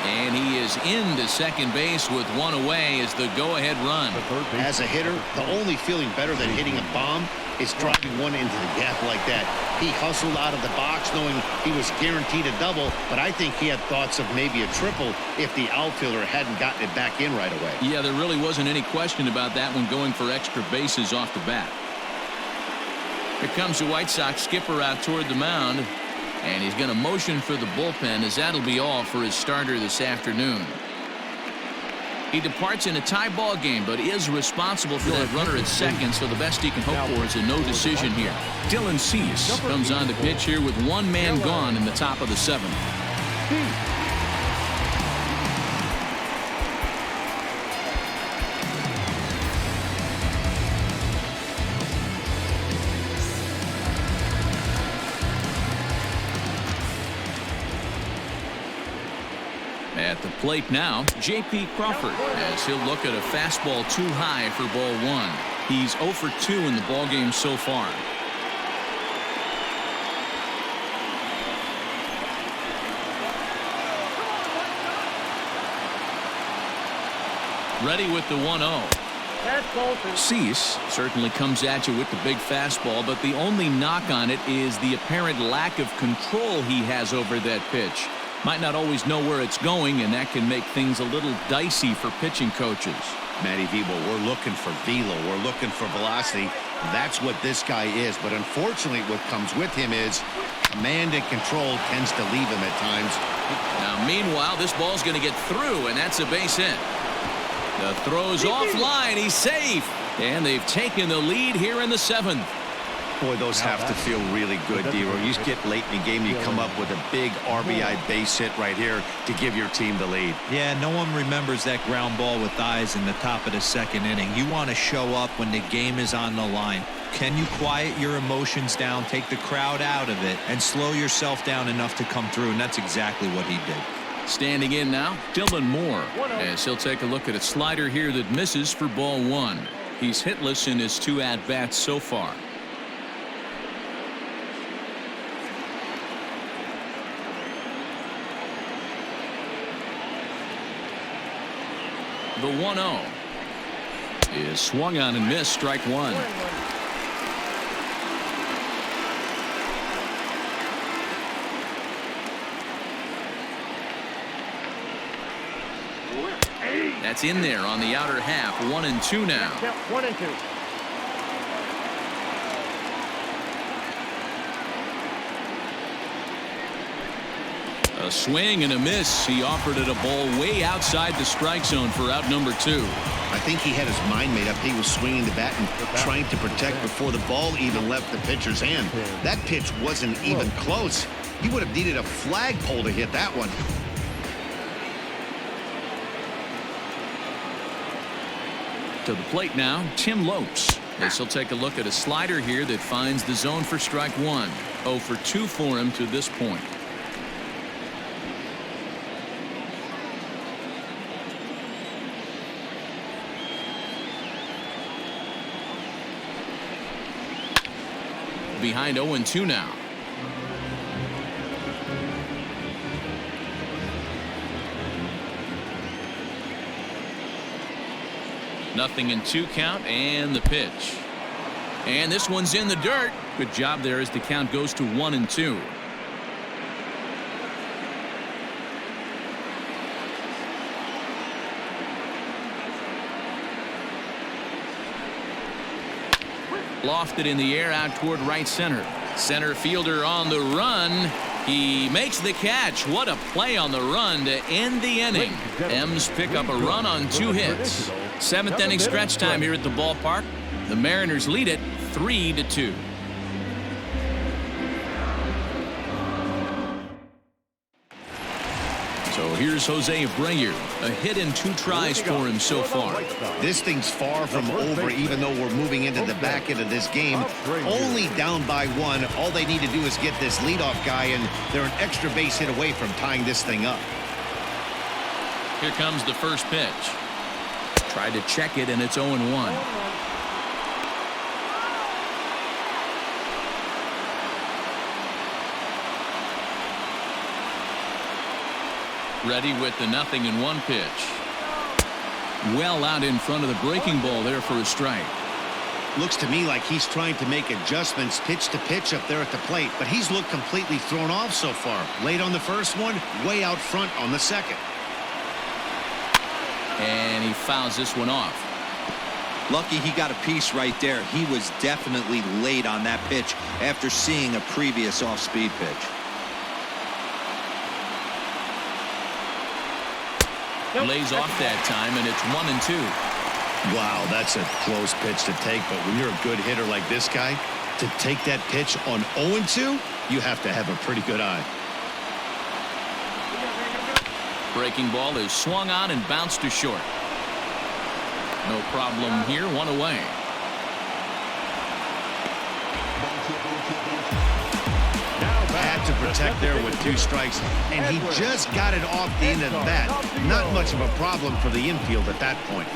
And he is into second base with 1 away as the go-ahead run. As a hitter, the only feeling better than hitting a bomb is driving one into the gap like that. He hustled out of the box knowing he was guaranteed a double, but I think he had thoughts of maybe a triple if the outfielder hadn't gotten it back in right away. Yeah, there really wasn't any question about that one, going for extra bases off the bat. Here comes the White Sox skipper out toward the mound, and he's going to motion for the bullpen, as that'll be all for his starter this afternoon. He departs in a tie ball game, but is responsible for that runner at second, so the best he can hope for is a no decision here. Dylan Cease comes on the pitch here with 1 man gone in the top of the 7th. At the plate now, J.P. Crawford, as he'll look at a fastball too high for ball 1. He's 0 for 2 in the ballgame so far. Ready with the 1-0. Cease certainly comes at you with the big fastball, but the only knock on it is the apparent lack of control he has over that pitch. Might not always know where it's going, and that can make things a little dicey for pitching coaches. Matty Vibo, we're looking for velo. We're looking for velocity. That's what this guy is. But unfortunately, what comes with him is command and control tends to leave him at times. Now, meanwhile, this ball's going to get through, and that's a base hit. The throw's offline. He's safe. And they've taken the lead here in the 7th. Boy, those have to feel really good, D-Roy. You get late in the game, you come up with a big RBI base hit right here to give your team the lead. Yeah, no one remembers that ground ball with eyes in the top of the 2nd inning. You want to show up when the game is on the line. Can you quiet your emotions down, take the crowd out of it, and slow yourself down enough to come through? And that's exactly what he did. Standing in now, Dylan Moore, as he'll take a look at a slider here that misses for ball 1. He's hitless in his 2 at-bats so far. The 1-0 is swung on and missed, strike 1. That's in there on the outer half. 1-2 now. 1-2. A swing and a miss. He offered it a ball way outside the strike zone for out number 2. I think he had his mind made up. He was swinging the bat and trying to protect before the ball even left the pitcher's hand. That pitch wasn't even close. He would have needed a flagpole to hit that one. To the plate now, Tim Lopes. As he'll take a look at a slider here that finds the zone for strike 1. 0 for 2 for him to this point. Behind 0-2 now. Nothing in 2 count, and the pitch. And this one's in the dirt. Good job there as the count goes to 1-2. Lofted in the air out toward right center. Center fielder on the run. He makes the catch. What a play on the run to end the inning. M's pick up a run on 2 hits. 7th inning stretch time here at the ballpark. The Mariners lead it 3-2. So here's Jose Abreu. A hit in 2 tries for him so far. This thing's far from over, even though we're moving into the back end of this game. Only down by 1. All they need to do is get this leadoff guy, and they're an extra base hit away from tying this thing up. Here comes the first pitch. Tried to check it, and it's 0-1. Ready with the 0-1 pitch. Well out in front of the breaking ball there for a strike. Looks to me like he's trying to make adjustments pitch to pitch up there at the plate, but he's looked completely thrown off so far. Late on the first one, way out front on the second. And he fouls this one off. Lucky he got a piece right there. He was definitely late on that pitch after seeing a previous off-speed pitch. Lays off that time, and it's 1-2. Wow, that's a close pitch to take, but when you're a good hitter like this guy, to take that pitch on 0-2, you have to have a pretty good eye. Breaking ball is swung on and bounced to short. No problem here, 1 away. Had to protect there with 2 strikes, and he just got it off the end of the bat. Not much of a problem for the infield at that point.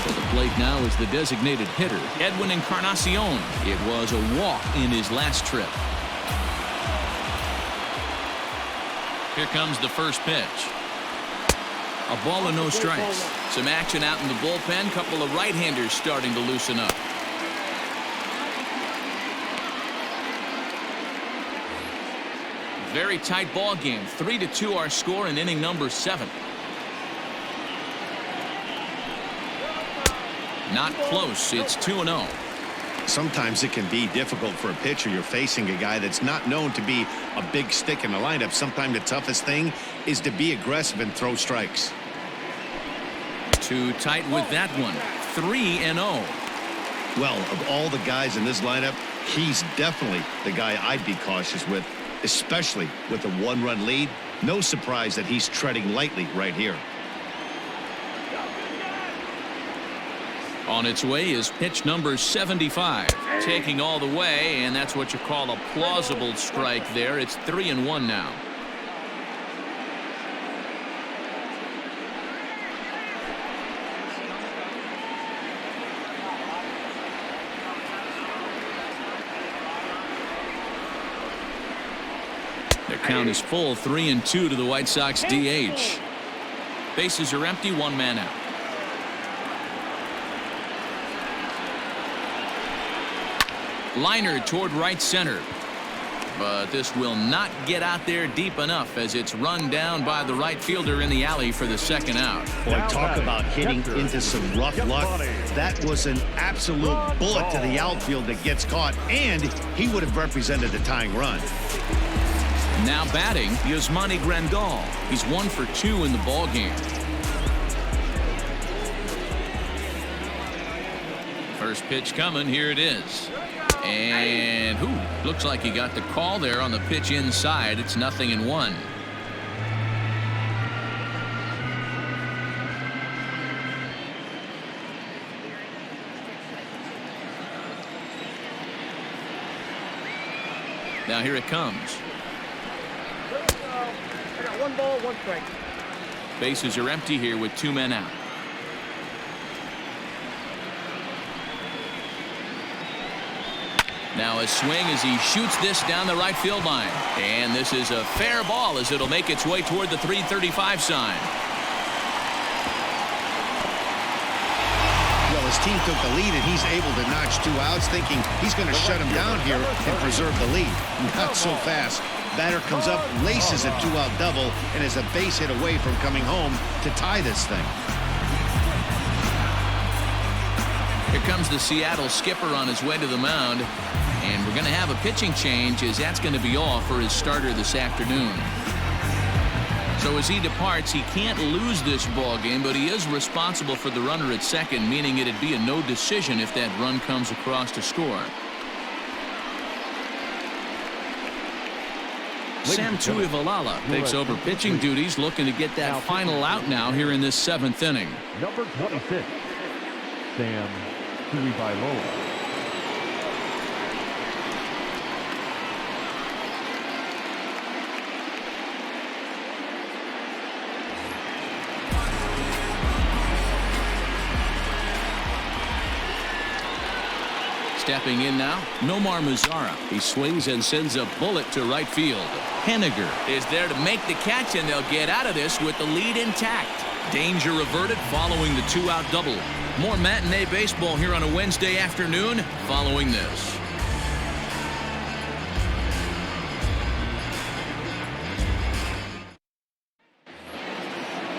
To the plate now is the designated hitter, Edwin Encarnacion. It was a walk in his last trip. Here comes the first pitch. A ball and no strikes. Some action out in the bullpen. Couple of right-handers starting to loosen up. Very tight ball game. 3-2 our score in inning number 7. Not close. It's 2-0. Sometimes it can be difficult for a pitcher. You're facing a guy that's not known to be a big stick in the lineup. Sometimes the toughest thing is to be aggressive and throw strikes. Too tight with that one. 3-0. Well, of all the guys in this lineup, he's definitely the guy I'd be cautious with, especially with a one-run lead. No surprise that he's treading lightly right here. On its way is pitch number 75. Taking all the way, and that's what you call a plausible strike there. It's 3-1 now. Their count is full, 3-2 to the White Sox DH. Bases are empty, one man out. Liner toward right center. But this will not get out there deep enough as it's run down by the right fielder in the alley for the second out. Boy, talk about hitting into some rough luck. That was an absolute bullet to the outfield that gets caught, and he would have represented a tying run. Now batting, Yasmani Grandal. He's 1 for 2 in the ball game. First pitch coming, here it is. And looks like he got the call there on the pitch inside. It's 0-1. Now here it comes. I got 1 ball, 1 strike. Bases are empty here with 2 men out. Now a swing as he shoots this down the right field line. And this is a fair ball as it'll make its way toward the 335 sign. Well, his team took the lead, and he's able to notch 2 outs, thinking he's going to shut him down here and preserve the lead. Not so fast. Batter comes up, laces a 2-out double, and is a base hit away from coming home to tie this thing. Here comes the Seattle skipper on his way to the mound. And we're going to have a pitching change, as that's going to be all for his starter this afternoon. So as he departs, he can't lose this ball game, but he is responsible for the runner at second, meaning it'd be a no decision if that run comes across to score. Sam Tuivalala takes over pitching duties, looking to get that final out now here in this 7th inning. Number 26, Sam Tuivalala. Stepping in now, Nomar Mazara. He swings and sends a bullet to right field. Henniger is there to make the catch, and they'll get out of this with the lead intact. Danger averted following the 2-out double. More matinee baseball here on a Wednesday afternoon following this.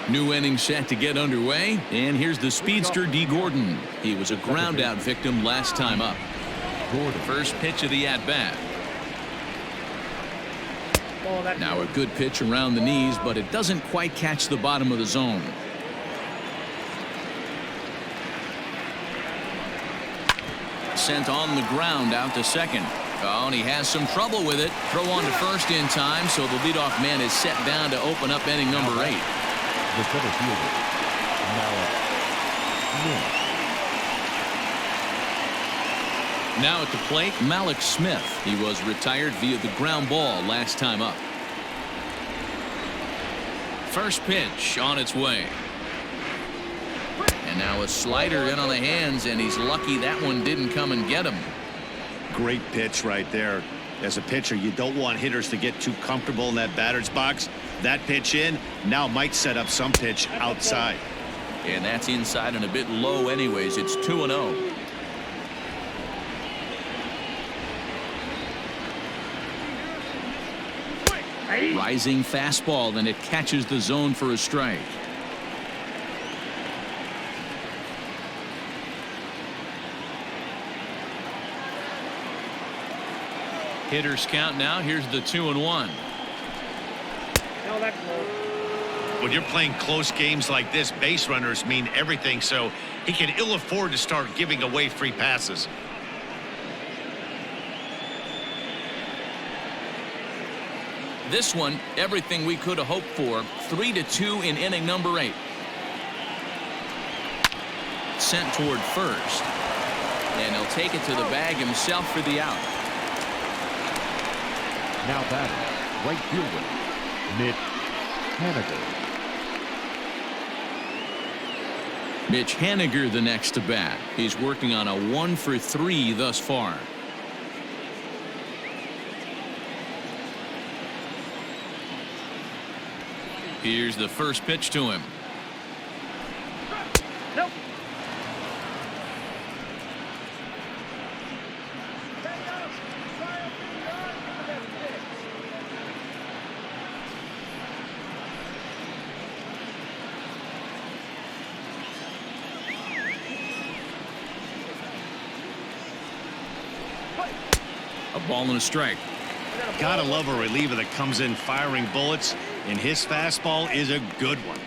New inning set to get underway, and here's the speedster D. Gordon. He was a ground-out victim last time up. First pitch of the at-bat. Now a good pitch around the knees, but it doesn't quite catch the bottom of the zone. Sent on the ground out to second. Oh, and he has some trouble with it. Throw on to first in time, so the leadoff man is set down to open up inning number 8. The center fielder, Malik. Now at the plate, Malik Smith. He was retired via the ground ball last time up. First pitch on its way. And now a slider in on the hands, and he's lucky that one didn't come and get him. Great pitch right there. As a pitcher, you don't want hitters to get too comfortable in that batter's box. That pitch in now might set up some pitch outside. And that's inside and a bit low anyways. It's 2-0. Rising fastball, and it catches the zone for a strike. Hitters count now. Here's the 2-1. No, that's low. When you're playing close games like this, base runners mean everything, so he can ill afford to start giving away free passes. This one, everything we could have hoped for. 3-2 in inning number 8. Sent toward first. And he'll take it to the bag himself for the out. Now batting, right fielder, Mitch Haniger. Mitch Haniger the next to bat. He's working on a 1-for-3 thus far. Here's the first pitch to him. Nope. A ball and a strike. Gotta love a reliever that comes in firing bullets, and his fastball is a good one.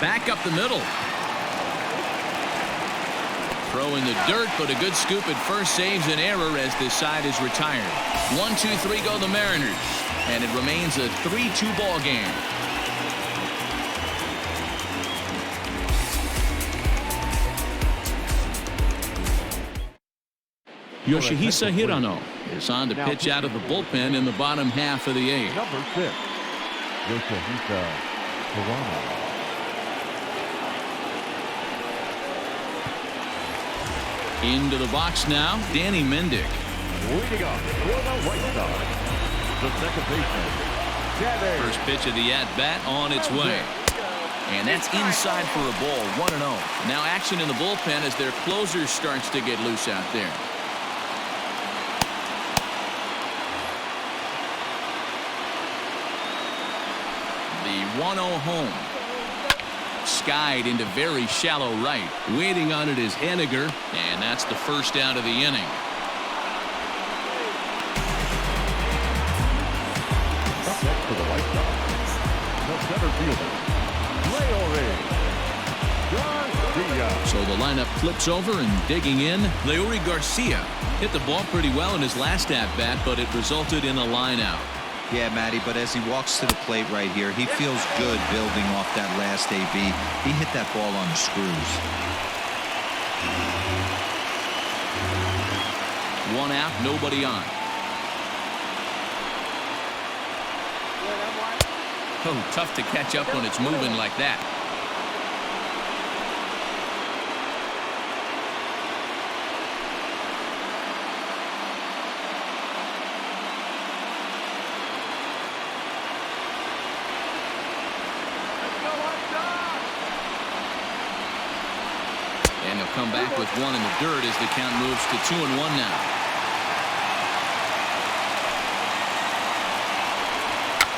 Back up the middle. Throw in the dirt, but a good scoop at first saves an error as this side is retired. 1-2-3 go the Mariners, and it remains a 3-2 ball game. Yoshihisa Hirano is on to pitch out of the bullpen in the bottom half of the 8th. Number 6, Yoshihisa Hirano. Into the box now, Danny Mendick. Leading off for the White Sox, the second baseman, Danny. First pitch of the at-bat on its way. And that's inside for a ball, 1-0. Now action in the bullpen as their closer starts to get loose out there. The 1-0 home. Skied into very shallow right. Waiting on it is Haniger, and that's the first out of the inning. Up next for the White Sox, the center fielder, Garcia. So the lineup flips over and digging in. Leury Garcia hit the ball pretty well in his last at-bat, but it resulted in a line out. Yeah, Matty, but as he walks to the plate right here, he feels good building off that last AB. He hit that ball on the screws. 1 out, nobody on. Oh, tough to catch up when it's moving like that. And he'll come back with 1 in the dirt as the count moves to 2-1 now.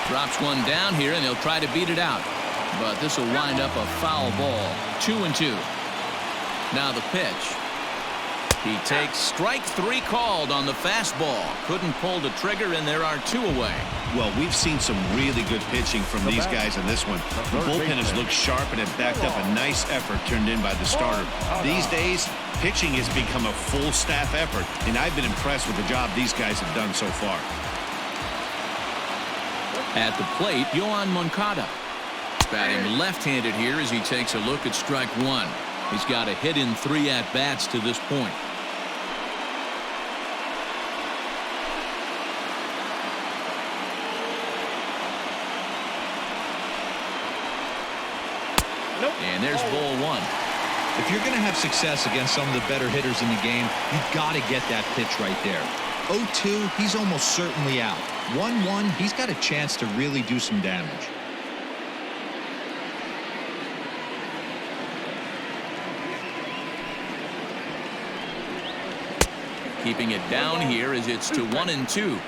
Drops one down here, and he'll try to beat it out. But this will wind up a foul ball. 2-2. Now the pitch. He takes strike 3 called on the fastball. Couldn't pull the trigger, and there are 2 away. Well, we've seen some really good pitching from these guys in this one. The bullpen has looked sharp and it backed up a nice effort turned in by the starter. These days, pitching has become a full staff effort, and I've been impressed with the job these guys have done so far. At the plate, Yohan Moncada. Batting left-handed here as he takes a look at strike 1. He's got a hit in 3 at-bats to this point. And there's ball 1. If you're going to have success against some of the better hitters in the game, you've got to get that pitch right there. 0-2, he's almost certainly out. 1-1, he's got a chance to really do some damage. Keeping it down here as it's to 1-2.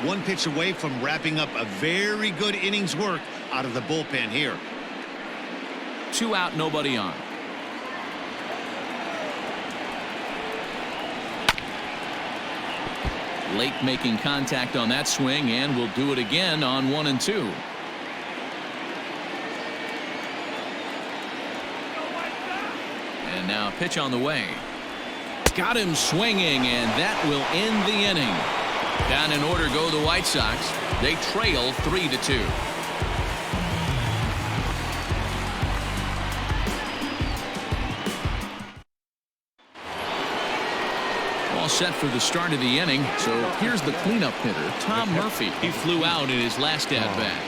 one pitch away from wrapping up a very good innings work out of the bullpen here. 2 out, nobody on. Late making contact on that swing, and will do it again on 1 and 2. And now a pitch on the way. Got him swinging, and that will end the inning. Down in order go the White Sox. They trail 3-2. All set for the start of the inning. So here's the cleanup hitter, Tom Murphy. He flew out in his last at-bat.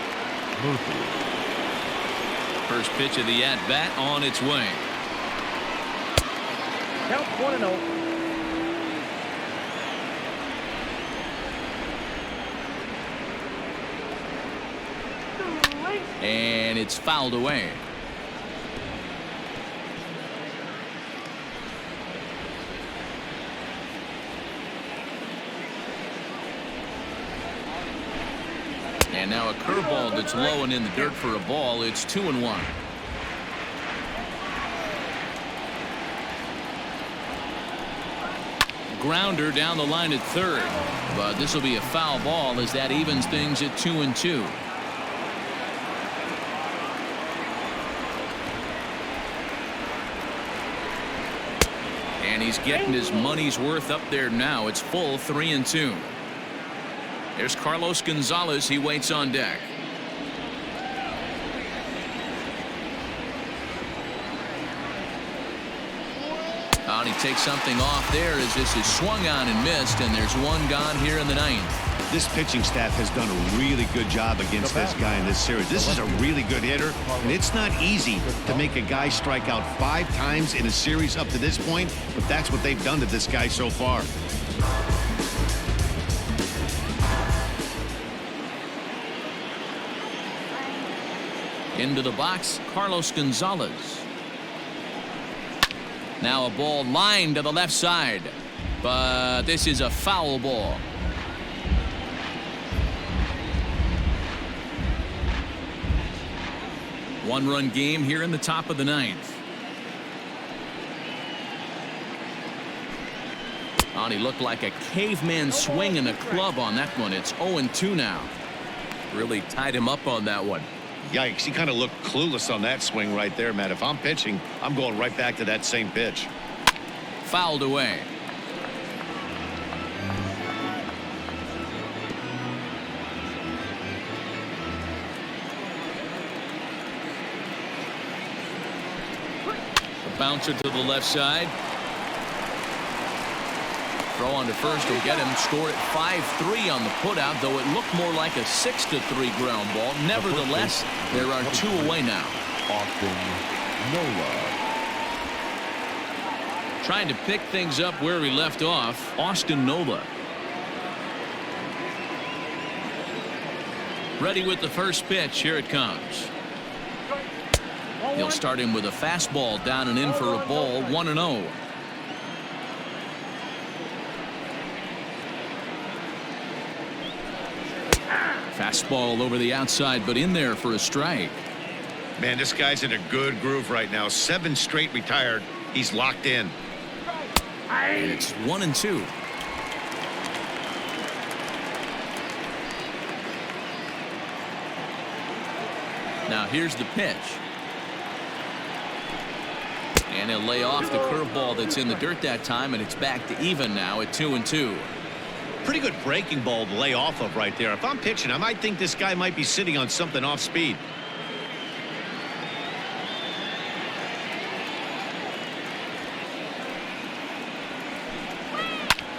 First pitch of the at-bat on its way. Count 1-0. And it's fouled away. And now a curveball that's low and in the dirt for a ball. It's 2-1. Grounder down the line at third, but this will be a foul ball as that evens things at 2-2. And he's getting his money's worth up there now. It's full 3-2. There's Carlos Gonzalez. He waits on deck. And he takes something off there as this is swung on and missed, and there's one gone here in the 9th. This pitching staff has done a really good job against this guy in this series. This is a really good hitter, and it's not easy to make a guy strike out 5 times in a series up to this point, but that's what they've done to this guy so far. Into the box, Carlos Gonzalez. Now a ball lined to the left side, but this is a foul ball. One-run game here in the top of the 9th. Oh, he looked like a caveman swinging a club on that one. It's 0-2 now. Really tied him up on that one. Yikes, he kind of looked clueless on that swing right there, man. If I'm pitching, I'm going right back to that same pitch. Fouled away. A bouncer to the left side. Throw on to first will get him. Score at 5-3 on the putout, though it looked more like a 6-3 ground ball. Nevertheless, there are 2 away now. Austin Nola. Trying to pick things up where we left off, Austin Nola. Ready with the first pitch. Here it comes. He'll start him with a fastball down and in for a ball. 1-0. Fastball over the outside, but in there for a strike. Man, this guy's in a good groove right now. 7 straight retired. He's locked in. And it's 1-2. Now here's the pitch. And he'll lay off the curveball that's in the dirt that time, and it's back to even now at 2-2. Pretty good breaking ball to lay off of right there. If I'm pitching, I might think this guy might be sitting on something off speed.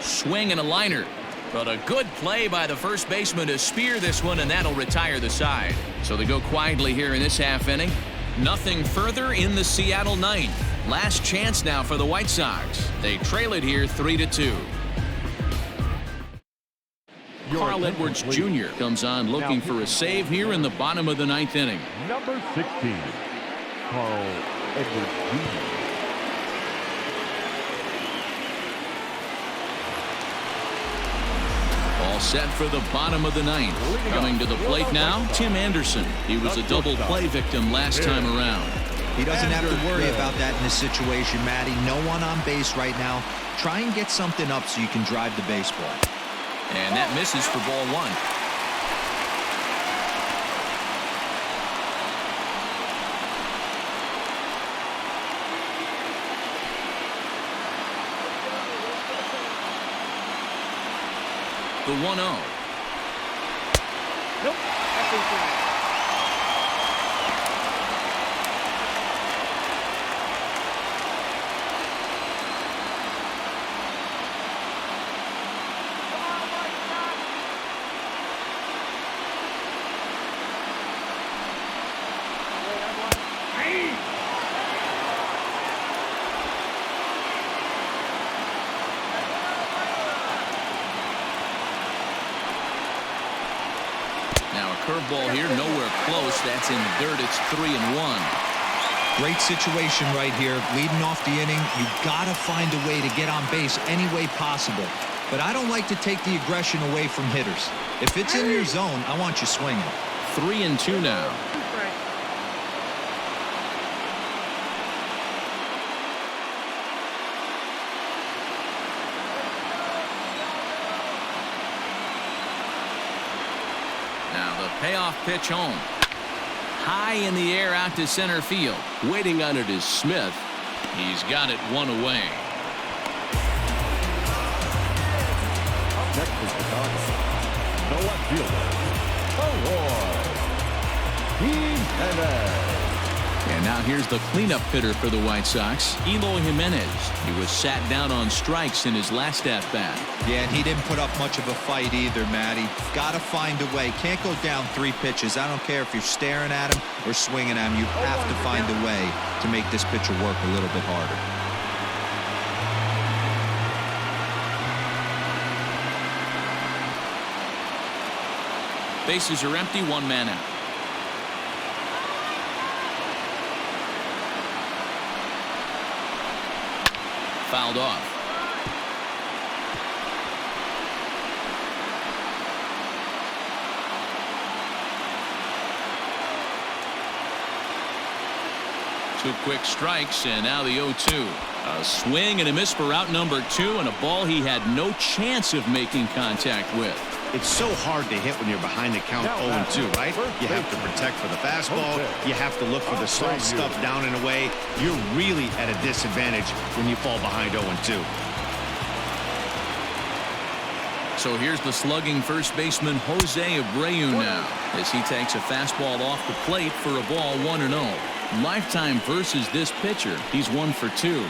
Swing and a liner. But a good play by the first baseman to spear this one, and that'll retire the side. So they go quietly here in this half inning. Nothing further in the Seattle 9th. Last chance now for the White Sox. They trail it here 3-2. Carl Edwards Jr. comes on looking for a save here in the bottom of the 9th inning. Number 16, Carl Edwards Jr. All set for the bottom of the ninth. Coming to the plate now, Tim Anderson. He was a double play victim last time around. He doesn't have to worry about that in this situation, Matty. No one on base right now. Try and get something up so you can drive the baseball. And that misses for ball one. The 1-0. Nope. That's inside. Now a curveball here, nowhere close. That's in the dirt. It's 3-1. Great situation right here. Leading off the inning, you've got to find a way to get on base any way possible. But I don't like to take the aggression away from hitters. If it's in your zone, I want you swinging. 3-2 now. Now the payoff pitch home. High in the air out to center field. Waiting on it is Smith. He's got it one away. Next is Chicago. The left fielder, Jimenez. And now here's the cleanup hitter for the White Sox, Eloy Jimenez. He was sat down on strikes in his last at-bat. Yeah, and he didn't put up much of a fight either, Matty. Got to find a way. Can't go down 3 pitches. I don't care if you're staring at him or swinging at him. You have to find a way to make this pitcher work a little bit harder. Bases are empty, 1 man out. Fouled off. Two quick strikes, and now the 0-2. A swing and a miss for out number 2, and a ball he had no chance of making contact with. It's so hard to hit when you're behind the count 0-2, right? You have to protect for the fastball. You have to look for the soft stuff down and away. You're really at a disadvantage when you fall behind 0-2. So here's the slugging first baseman Jose Abreu now as he takes a fastball off the plate for a ball 1-0. Lifetime versus this pitcher. He's 1 for 2.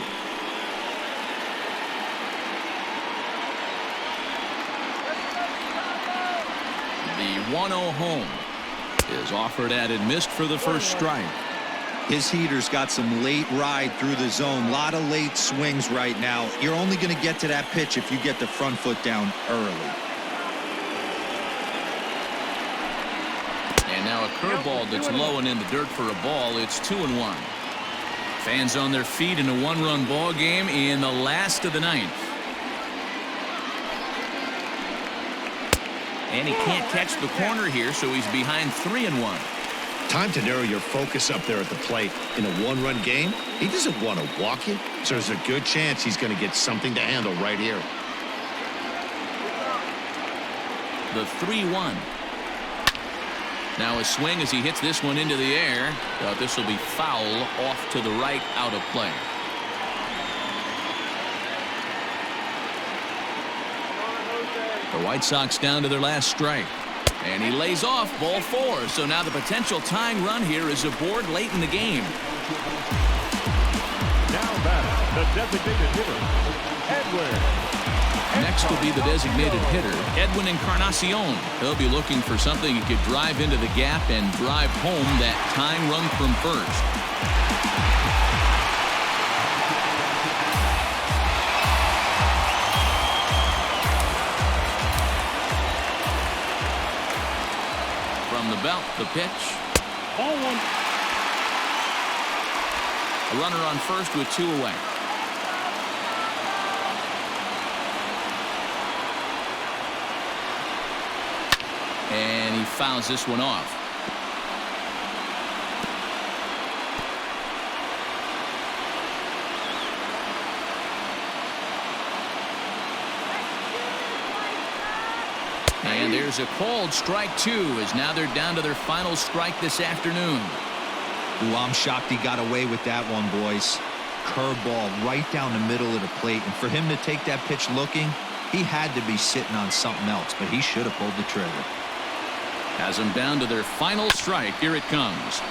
The 1-0 home is offered at and missed for the first strike. His heater's got some late ride through the zone. A lot of late swings right now. You're only going to get to that pitch if you get the front foot down early. And now a curveball that's low and in the dirt for a ball. It's 2-1. Fans on their feet in a 1-run ball game in the last of the ninth. And he can't catch the corner here, so he's behind 3-1. Time to narrow your focus up there at the plate. In a 1-run game, he doesn't want to walk you, so there's a good chance he's going to get something to handle right here. The 3-1. Now a swing as he hits this one into the air. This will be foul off to the right, out of play. The White Sox down to their last strike. And he lays off ball 4. So now the potential tying run here is aboard late in the game. Now batting, the designated hitter, Edwin. Next will be the designated hitter, Edwin Encarnacion. He'll be looking for something he could drive into the gap and drive home that tying run from first. From the belt, the pitch. Ball 1. A runner on first with 2 away. And he fouls this one off. And there's a called strike 2 as now they're down to their final strike this afternoon. Ooh, I'm shocked he got away with that one, boys. Curveball right down the middle of the plate. And for him to take that pitch looking, he had to be sitting on something else, but he should have pulled the trigger. Has them down to their final strike. Here it comes.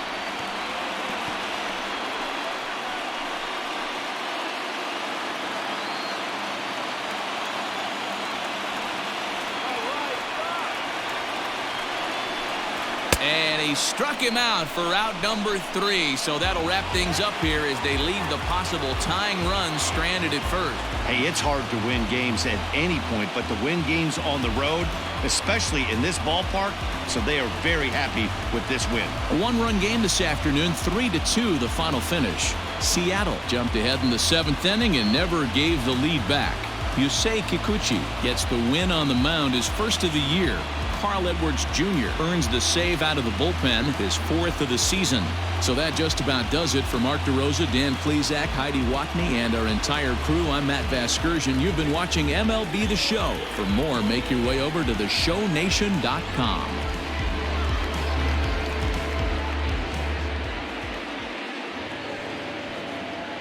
And he struck him out for out number 3. So that'll wrap things up here as they leave the possible tying run stranded at first. Hey, it's hard to win games at any point, but to win games on the road, especially in this ballpark, so they are very happy with this win. A one-run game this afternoon, 3-2 the final finish. Seattle jumped ahead in the 7th inning and never gave the lead back. Yusei Kikuchi gets the win on the mound, his first of the year. Carl Edwards Jr. earns the save out of the bullpen, his 4th of the season. So that just about does it for Mark DeRosa, Dan Plesac, Heidi Watney, and our entire crew. I'm Matt Vasgersian. You've been watching MLB The Show. For more, make your way over to theshownation.com.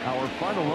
Our final